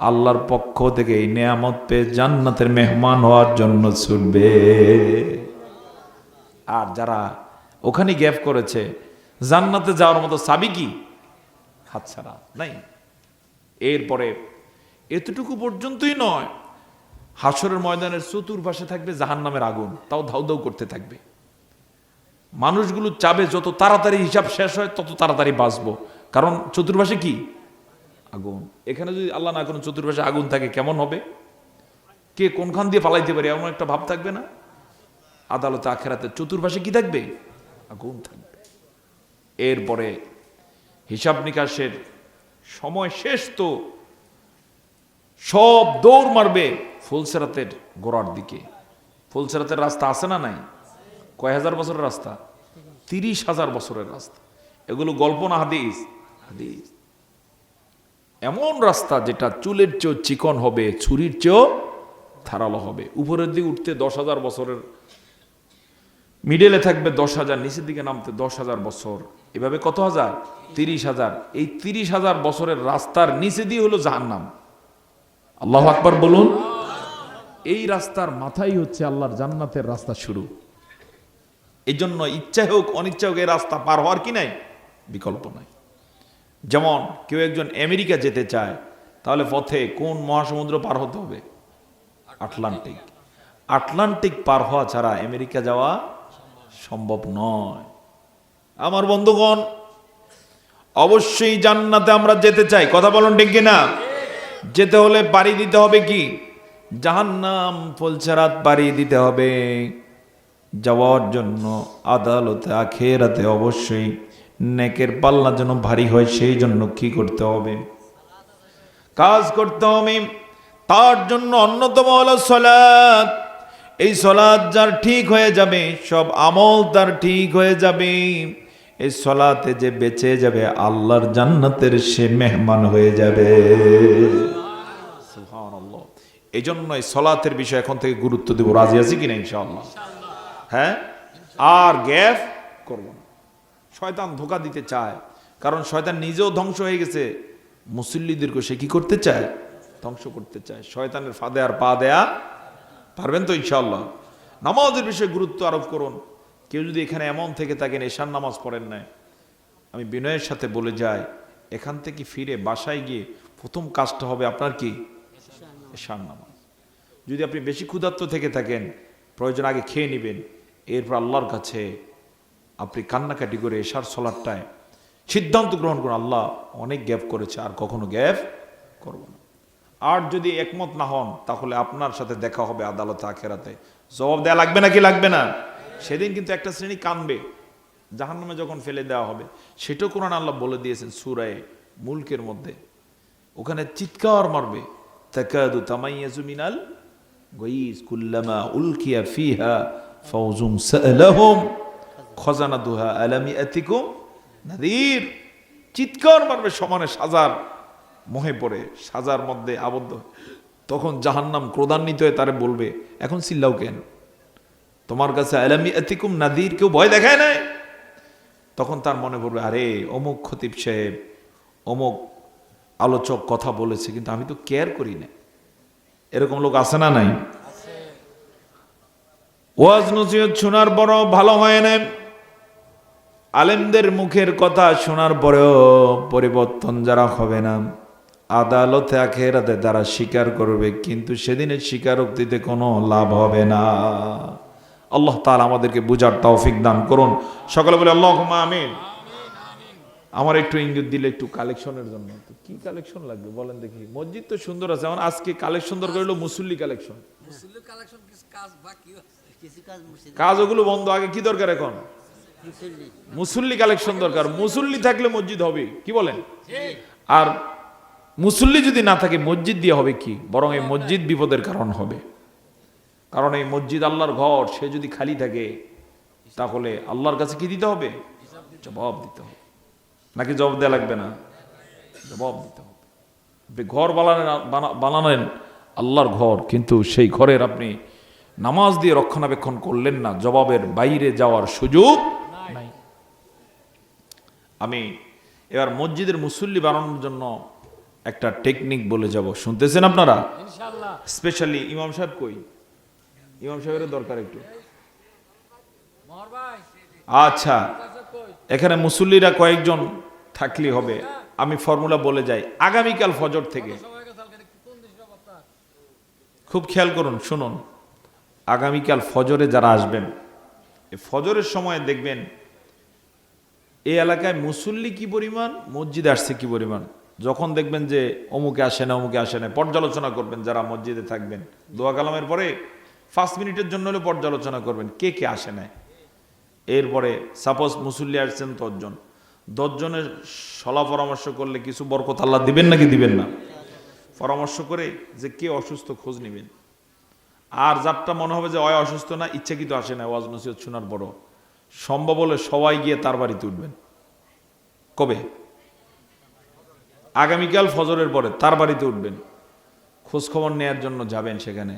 আল্লাহর পক্ষ থেকে এই নেয়ামত পেয়ে জান্নাতের মেহমান হওয়ার জন্য ছুটবে। আর যারা ওখানে গ্যাপ করেছে জান্নাতে যাওয়ার মতো চাবি কি হাতছাড়া নাই। এরপরে এতটুকু পর্যন্তই নয়, হাসরের ময়দানের চতুর্পাশে থাকবে জাহান্নামের আগুন, তাও ধাউ ধাউ করতে থাকবে। মানুষগুলো চাবে যত তাড়াতাড়ি হিসাব শেষ হয় তত তাড়াতাড়ি বাঁচবো, কারণ চতুর্পাশে কি আগুন। এখানে যদি আল্লাহ না কোনো চতুর্পাশে আগুন থাকে কেমন হবে? কে কোনখান দিয়ে পালাইতে পারে এমন একটা ভাব থাকবে না? আদালতে আখেরাতে চতুর্পাশে কি থাকবে? আগুন থাকবে। এরপরে হিসাব নিকাশের সময় শেষ, তো সব দৌড় মারবে ফুলসেরাতের গোড়ার দিকে। ফুলসেরাতের রাস্তা আছে না নাই? কয় হাজার বছরের রাস্তা? 30,000 বছরের রাস্তা। এগুলো গল্প না হাদিস? হাদিস। এমন রাস্তা যেটা চুলের চেয়েও চিকন হবে, ছুরির চেয়েও ধারালো হবে। উপরের দিকে উঠতে 10,000 বছরের, মিডেলে থাকবে 10,000, নিচের দিকে নামতে 10,000 বছর, এভাবে কত হাজার? 30,000। এই 30,000 বছরের রাস্তার নিচে দিয়ে হলো জাহান্নাম। আল্লাহু আকবার বলুন। এই রাস্তার মাথায় হচ্ছে আল্লাহর জান্নাতের রাস্তা শুরু। এই জন্য ইচ্ছা হোক অনিচ্ছা হোক এই রাস্তা পার হওয়ার কি নাই? বিকল্প নাই। যেমন কেউ একজন আমেরিকা যেতে চায়, তাহলে পথে কোন মহাসমুদ্র পার হতে হবে? আটলান্টিক। আটলান্টিক পার হওয়া ছাড়া আমেরিকা যাওয়া সম্ভব নয়। আমার বন্ধুগণ, অবশ্যই জান্নাতে আমরা যেতে চাই, কথা বলুন ঠিক কিনা? যেতে হলে পাড়ি দিতে হবে কি? জাহান্নাম, ফুলসেরাত পাড়ি দিতে হবে। যাওয়ার জন্য আদালতে আখিরাতে অবশ্যই নেকের পাল্লা যেন ভারী হয়, সেই জন্য কি করতে হবে? কাজ করতে হবে। তার জন্য অন্যতম হলো সালাত। এই সালাত যার ঠিক হয়ে যাবে সব আমল তার ঠিক হয়ে যাবে। এই সালাতে যে বেঁচে যাবে আল্লাহর জান্নাতের সে মেহমান হয়ে যাবে। সুবহানাল্লাহ। এই জন্য এই সালাতের বিষয়ে এখন থেকে গুরুত্ব দেব। রাজি আছি কিনা ইনশাআল্লাহ? হ্যাঁ, আর গ্যাপ করব না। শয়তান ধোঁকা দিতে চায়, কারণ শয়তান নিজেও ধ্বংস হয়ে গেছে, মুসল্লিদেরকে সে কি করতে চায়? ধ্বংস করতে চায়। শয়তানের ফাঁদে আর পা দেয়া পারবেন তো ইনশাআল্লাহ? নামাজের বিষয়ে গুরুত্ব আরোপ করুন। কেউ যদি এখানে এমন থেকে থাকেন এশার নামাজ পড়েন নাই, আমি বিনয়ের সাথে বলে যাই, এখান থেকে ফিরে বাসায় গিয়ে প্রথম কাজটা হবে আপনার কি? এশার নামাজ। যদি আপনি বেশি ক্ষুধার্ত থেকে থাকেন, প্রয়োজন আগে খেয়ে নেবেন, এরপর আল্লাহর কাছে আপনি কান্নাকাটি করে এশার সালাতটায় সিদ্ধান্ত গ্রহণ করুন, আল্লাহ অনেক গ্যাপ করেছে, আর কখনো গ্যাপ করব না। আর যদি একমত না হন, তাহলে আপনার সাথে দেখা হবে আদালতে আখেরাতে। জবাব দেয়া লাগবে নাকি লাগবে না? সেদিন কিন্তু একটা শ্রেণী কাঁদবে, জাহান্নামে যখন ফেলে দেওয়া হবে। সেটাও কোরআন আল্লাহ বলে দিয়েছেন সূরা মুলকের মধ্যে। ওখানে চিৎকার মারবে, তাকাদু তামাইয়াজু মিনাল গাইজ কুল্লামা উলকিয়া ফিহা ফাউজুম সালাহুম খাজানাতুহা আলাম ইয়াতিকুম নাযীর। চিৎকার মারবে সমানে সাজার মোহে পড়ে, সাজার মধ্যে আবদ্ধ। তখন জাহান্নাম ক্রোধান্বিত হয়ে তারে বলবে, এখন চিল্লাও কেন? তোমার কাছে আলাম ইয়াতিকুম নাযীর কেউ ভয় দেখায় নাই? তখন তার মনে পড়বে, আরে অমুক খতিব সাহেব, অমুক আলোচক কথা বলেছে, কিন্তু আমি তো কেয়ার করি না। এরকম লোক আছে না নাই? ওয়াজ নসিহত শোনার পরও ভালো হয় না, আলেমদের মুখের কথা শোনার পরেও পরিবর্তন যারা হবে না, আদালতে আখিরাতে তারা স্বীকার করবে, কিন্তু সেদিনের স্বীকারোক্তিতে কোনো লাভ হবে না। আল্লাহ তাআলা আমাদেরকে বুঝার তৌফিক দান করুন। সকলে বলে আল্লাহুম্মা আমিন। আমার একটু ইঙ্গিত দিলে একটু কালেকশনের জন্য। তো কি কালেকশন লাগবে বলেন দেখি? মসজিদ তো সুন্দর আছে, আমার আজকে কালেকশন দরকার হলো মুসল্লি কালেকশন। কাজ ওগুলো বন্ধ, আগে কি দরকার এখন? মুসল্লি কালেকশন দরকার। মুসল্লি থাকলে মসজিদ হবে, কি বলেন? আর মুসল্লি যদি না থাকে মসজিদ দিয়ে হবে কি? বরং এই মসজিদ বিপদের কারণ হবে। কারণ এই মসজিদ আল্লাহর ঘর, সে যদি খালি থাকে তাহলে আল্লাহর কাছে কি দিতে হবে? জবাব দিতে হবে। নাকি জবাব দেওয়া লাগবে না? জবাব দিতে হবে। আপনি ঘর বানালেন আল্লাহর ঘর, কিন্তু সেই ঘরের আপনি নামাজ দিয়ে রক্ষণাবেক্ষণ করলেন না, জবাবের বাইরে যাওয়ার সুযোগ নাই। আমি এবার মসজিদের মুসল্লি বানানোর জন্য একটা টেকনিক বলে যাব, শুনতেছেন আপনারা? স্পেশালি ইমাম সাহেব কই? ইমাম সাহেবের দরকার একটু। আচ্ছা, এখানে মুসল্লিরা কয়েকজন থাকলে হবে। আমি ফর্মুলা বলে যাই। আগামীকাল ফজর থেকে, খুব খেয়াল করুন, শুনুন, আগামীকাল ফজরে যারা আসবেন, ফজরের সময় দেখবেন এই এলাকায় মুসল্লি কি পরিমাণ, মসজিদে আসছে কি পরিমাণ। যখন দেখবেন যে অমুকে আসে না, অমুকে আসে না, পর্যালোচনা করবেন। যারা মসজিদে থাকবেন দোয়া কালামের পরে 5 মিনিটের জন্য হলে পর্যালোচনা করবেন কে কে আসে না। এরপরে সাপোজ মুসল্লি আসছেন 10 জন, 10 জনের সলা পরামর্শ করলে কিছু বরকত আল্লাহ দিবেন নাকি দিবেন না? পরামর্শ করে যে কে অসুস্থ খোঁজ নেবেন। আর যারটা মনে হবে যে অয় অসুস্থ না, ইচ্ছাকৃত আসে না, ওয়াজ নসিহত শোনার বড় সম্ভব হলে সবাই গিয়ে তার বাড়িতে উঠবেন। কবে? আগামীকাল ফজরের পরে তার বাড়িতে উঠবেন, খোঁজ খবর নেওয়ার জন্য যাবেন সেখানে।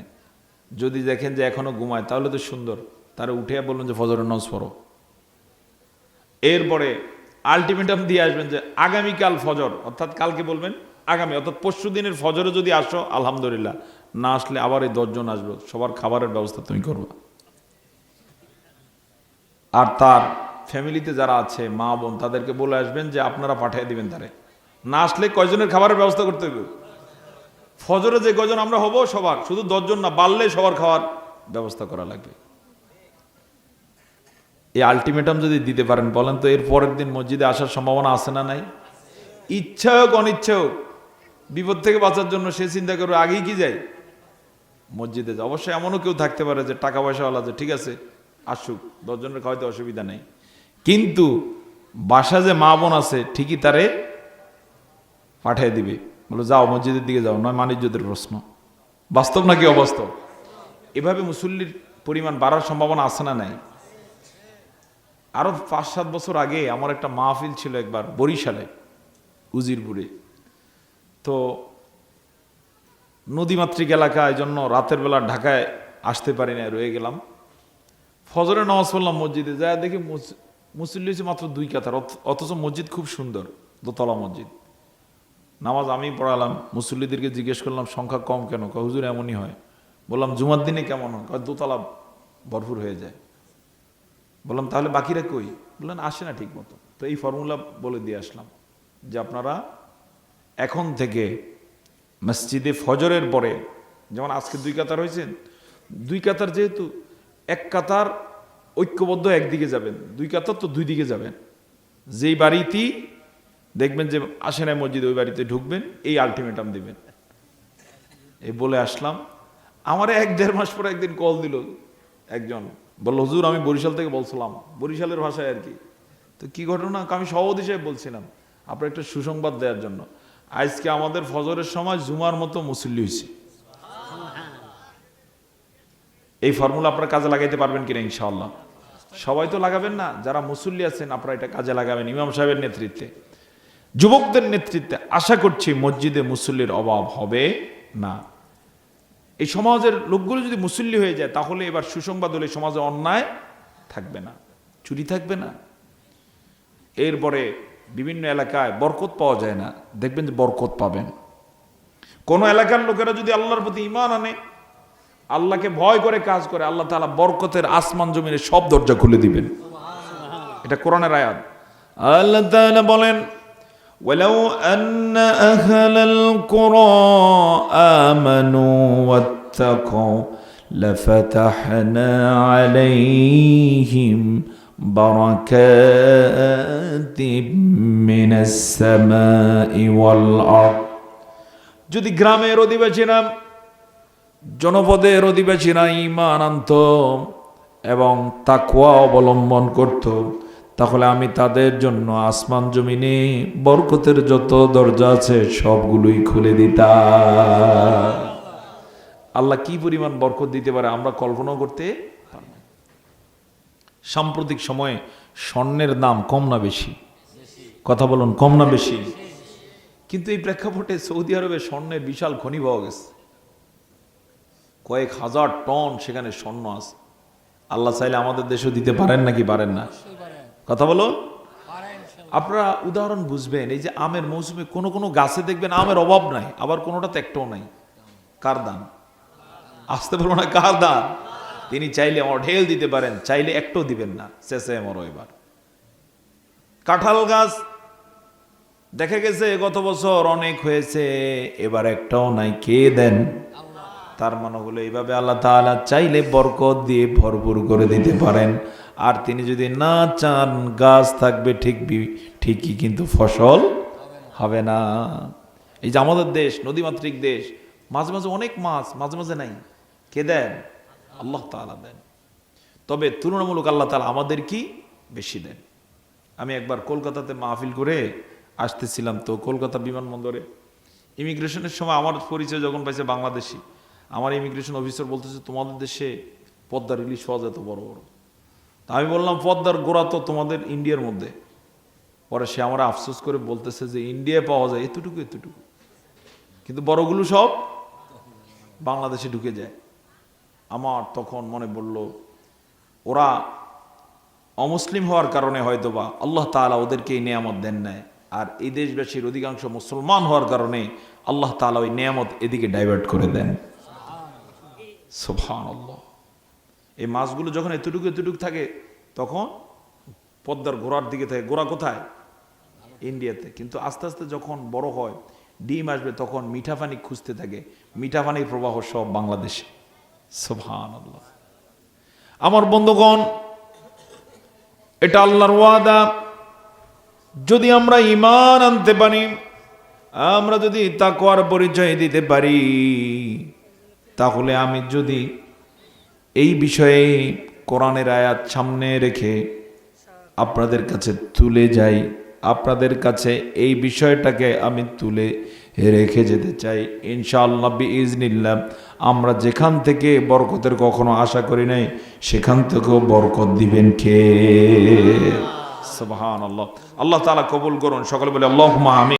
যদি দেখেন যে এখনো ঘুমায় তাহলে তো সুন্দর, তারা উঠে বললেন যে ফজরের নামাজ পড়ো। এরপরে আলটিমেটাম দিয়ে আসবেন যে আগামীকাল ফজর, অর্থাৎ কালকে বলবেন আগামী, অর্থাৎ পরশু দিনের ফজরে যদি আসো আলহামদুলিল্লাহ, না আসলে আবার এই 10 জন আসবে, সবার খাবারের ব্যবস্থা তুমি করবা। আর তার ফ্যামিলিতে যারা আছে মা বোন, তাদেরকে বলে আসবেন যে আপনারা পাঠিয়ে দিবেন তারে। না আসলে কয়জনের খাবারের ব্যবস্থা করতে হবে? ফজরে যে কয়জন আমরা হব সবার, শুধু 10 জন না, বাড়লে সবার খাওয়ার ব্যবস্থা করা লাগবে। এই আলটিমেটাম যদি দিতে পারেন, বলেন তো এর পরের দিন মসজিদে আসার সম্ভাবনা আছে না নাই? ইচ্ছা হোক অনিচ্ছা হোক, বিপদ থেকে বাঁচার জন্য সে চিন্তা করবে আগেই কি যায় মসজিদে যায়। অবশ্যই এমনও কেউ থাকতে পারে যে টাকা পয়সাওয়ালা, যে ঠিক আছে আসুক, 10 জনের খাওয়াইতে অসুবিধা নেই, কিন্তু বাসা যে মা বোন আছে ঠিকই তারে পাঠিয়ে দিবে, বলো যাও মসজিদের দিকে যাও, নয় মানিজ্যদের প্রশ্ন। বাস্তব নাকি অবাস্তব? এভাবে মুসল্লির পরিমাণ বাড়ার সম্ভাবনা আছে না নাই? আরো 5-7 বছর আগে আমার একটা মাহফিল ছিল একবার বরিশালে, উজিরপুরে। তো নদীমাতৃক এলাকা, এই জন্য রাতের বেলা ঢাকায় আসতে পারি না, রয়ে গেলাম। ফজরে নামাজ পড়লাম মসজিদে, যা দেখি মুসল্লি হয়েছে মাত্র 2 কাতার, অথচ মসজিদ খুব সুন্দর, দোতলা মসজিদ। নামাজ আমি পড়ালাম, মুসল্লিদেরকে জিজ্ঞেস করলাম সংখ্যা কম কেন? হুজুর এমনই হয়। বললাম জুমার দিনে কেমন হয়? দোতলা ভরপুর হয়ে যায়। বললাম তাহলে বাকিরা কই? বললেন আসে না ঠিক মতো। তো এই ফর্মুলা বলে দিয়ে আসলাম যে আপনারা এখন থেকে মসজিদে ফজরের পরে, যেমন আজকে 2 কাতার হয়েছেন, 2 কাতার যেহেতু, 1 কাতার ঐক্যবদ্ধ একদিকে যাবেন, 2 কাতার তো 2 দিকে যাবেন। যেই বাড়িতেই দেখবেন যে আসে না মসজিদে, ওই বাড়িতে ঢুকবেন, এই আলটিমেটাম দিবেন। এই বলে আসলাম। আমার 1-1.5 মাস পরে একদিন কল দিল একজন, বলল হুজুর আমি বরিশাল থেকে বলছিলাম, বরিশালের ভাষায় আর কি। তো কি ঘটনা? আমি সভাপতি সাহেব বলছিলাম আপনার একটা সুসংবাদ দেওয়ার জন্য, আজকে আমাদের ফজরের সময় জুমার মতো মুসল্লি হয়েছে। এই ফর্মুলা আপনারা কাজে লাগাইতে পারবেন কিনা ইনশাআল্লাহ? সবাই তো লাগাবেন না, যারা মুসল্লি আছেন আপনারা এটা কাজে লাগাবেন ইমাম সাহেবের নেতৃত্বে, যুবকদের নেতৃত্বে। আশা করছি মসজিদে মুসল্লির অভাব হবে না। এই সমাজের লোকগুলো যদি মুসল্লি হয়ে যায়, তাহলে এবার সুসংবাদ হলে সমাজে অন্যায় থাকবে না, চুরি থাকবে না। এরপরে বিভিন্ন এলাকায় বরকত পাওয়া যায় না, দেখবেন যে বরকত পাবেন। কোন এলাকার লোকেরা যদি আল্লাহর প্রতি ঈমান আনে, আল্লাহকে ভয় করে কাজ করে, আল্লাহ তাআলা বরকতের আসমান জমিনের সব দরজা খুলে দিবেন। এটা কোরআনের আয়াত। আল্লাহ তাআলা বলেন, ওয়ালাউ আন্না আহলাল কুরা আমানু ওয়াত্তাকাউ লাফাতাহনা আলাইহিম বারাকাতিম মিনাস সামাই ওয়াল আরদ। যদি গ্রামের অধিবাসীরা, জনপদের অধিবাসীরা ঈমান আনত এবং তাকওয়া অবলম্বন করত, তাহলে আমি তাদের জন্য আসমান জমিনে বরকতের যত দরজা আছে সবগুলোই খুলে দিতাম। আল্লাহ কি পরিমাণ বরকত দিতে পারে আমরা কল্পনাও করতে পারব না। সাম্প্রতিক সময়ে স্বর্ণের দাম কম না বেশি? কথা বলুন, কম না বেশি? কিন্তু এই প্রেক্ষাপটে সৌদি আরবে স্বর্ণের বিশাল খনি পাওয়া গেছে, কয়েক হাজার টন সেখানে স্বর্ণ আছে। আল্লাহ চাইলে আমাদের দেশেও দিতে পারেন নাকি পারেন না? কথা বলো। আপনারা উদাহরণ বুঝবেন, এই যে আমের মৌসুমে কোনো কোনো গাছে দেখবেন আমের অভাব নাই, আবার কোনোটাতে একটাও নাই। কার দান? আসতে পারবো না, কার দান? তিনি চাইলে অঢেল দিতে পারেন, চাইলে একটাও দিবেন না, শেষে মরো। এবার কাঁঠাল গাছ দেখা গেছে গত বছর অনেক হয়েছে, এবার একটাও নাই, কে দেন? তার মানে হলো এইভাবে আল্লাহ তাআলা চাইলে বরকত দিয়ে ভরপুর করে দিতে পারেন। আর তিনি যদি না চান, গাছ থাকবে ঠিকই কিন্তু ফসল হবে না। এই যে আমাদের দেশ নদীমাতৃক দেশ, মাঝে মাঝে অনেক মাছ, মাঝে মাঝে নাই, কে দেন? আল্লাহ তাআলা দেন। তবে তুলনামূলক আল্লাহ তাআলা আমাদের কি বেশি দেন। আমি একবার কলকাতাতে মাহফিল করে আসতেছিলাম, তো কলকাতা বিমানবন্দরে ইমিগ্রেশনের সময় আমার পরিচয় যখন পাইছে বাংলাদেশি, আমার ইমিগ্রেশন অফিসার বলতেছে তোমাদের দেশে পদ্মার ইলিশ পাওয়া যায় তো বড় বড়। তা আমি বললাম পদ্মার গোড়া তো তোমাদের ইন্ডিয়ার মধ্যে। পরে সে আমার আফসোস করে বলতেছে যে ইন্ডিয়ায় পাওয়া যায় এতটুকু এতটুকু, কিন্তু বড়গুলো সব বাংলাদেশে ঢুকে যায়। আমার তখন মনে পড়ল, ওরা অমুসলিম হওয়ার কারণে হয়তোবা আল্লাহ তাআলা ওদেরকে এই নেয়ামত দেন নাই, আর এই দেশবাসীর অধিকাংশ মুসলমান হওয়ার কারণে আল্লাহ তাআলা ওই নেয়ামত এদিকে ডাইভার্ট করে দেন। সুবহানাল্লাহ। এই মাছগুলো যখন এতটুকু এতটুকু থাকে, তখন পদ্মার গোড়ার দিকে থাকে। গোড়া কোথায়? ইন্ডিয়াতে। কিন্তু আস্তে আস্তে যখন বড় হয়, ডিম আসবে, তখন মিঠা পানি খুঁজতে থাকে, মিঠা পানির প্রবাহ সব বাংলাদেশে। সুবহানাল্লাহ। আমার বন্ধুগণ, এটা আল্লাহর ওয়াদা। যদি আমরা ঈমান আনতে পারি, আমরা যদি তাকওয়ার পরিচয় দিতে পারি, তাহলে আমি যদি এই বিষয়ে কোরআনের আয়াত সামনে রেখে আপনাদের কাছে তুলে যাই, আপনাদের কাছে এই বিষয়টাকে আমি তুলে রেখে যেতে চাই, ইনশাআল্লাহ বিইজনিল্লাহ আমরা যেখান থেকে বরকতের কখনো আশা করি নাই, সেখান থেকেও বরকত দিবেন কে? সুবহানাল্লাহ। আল্লাহ তাআলা কবুল করুন। সকলে বলে আল্লাহুম্মা আমিন।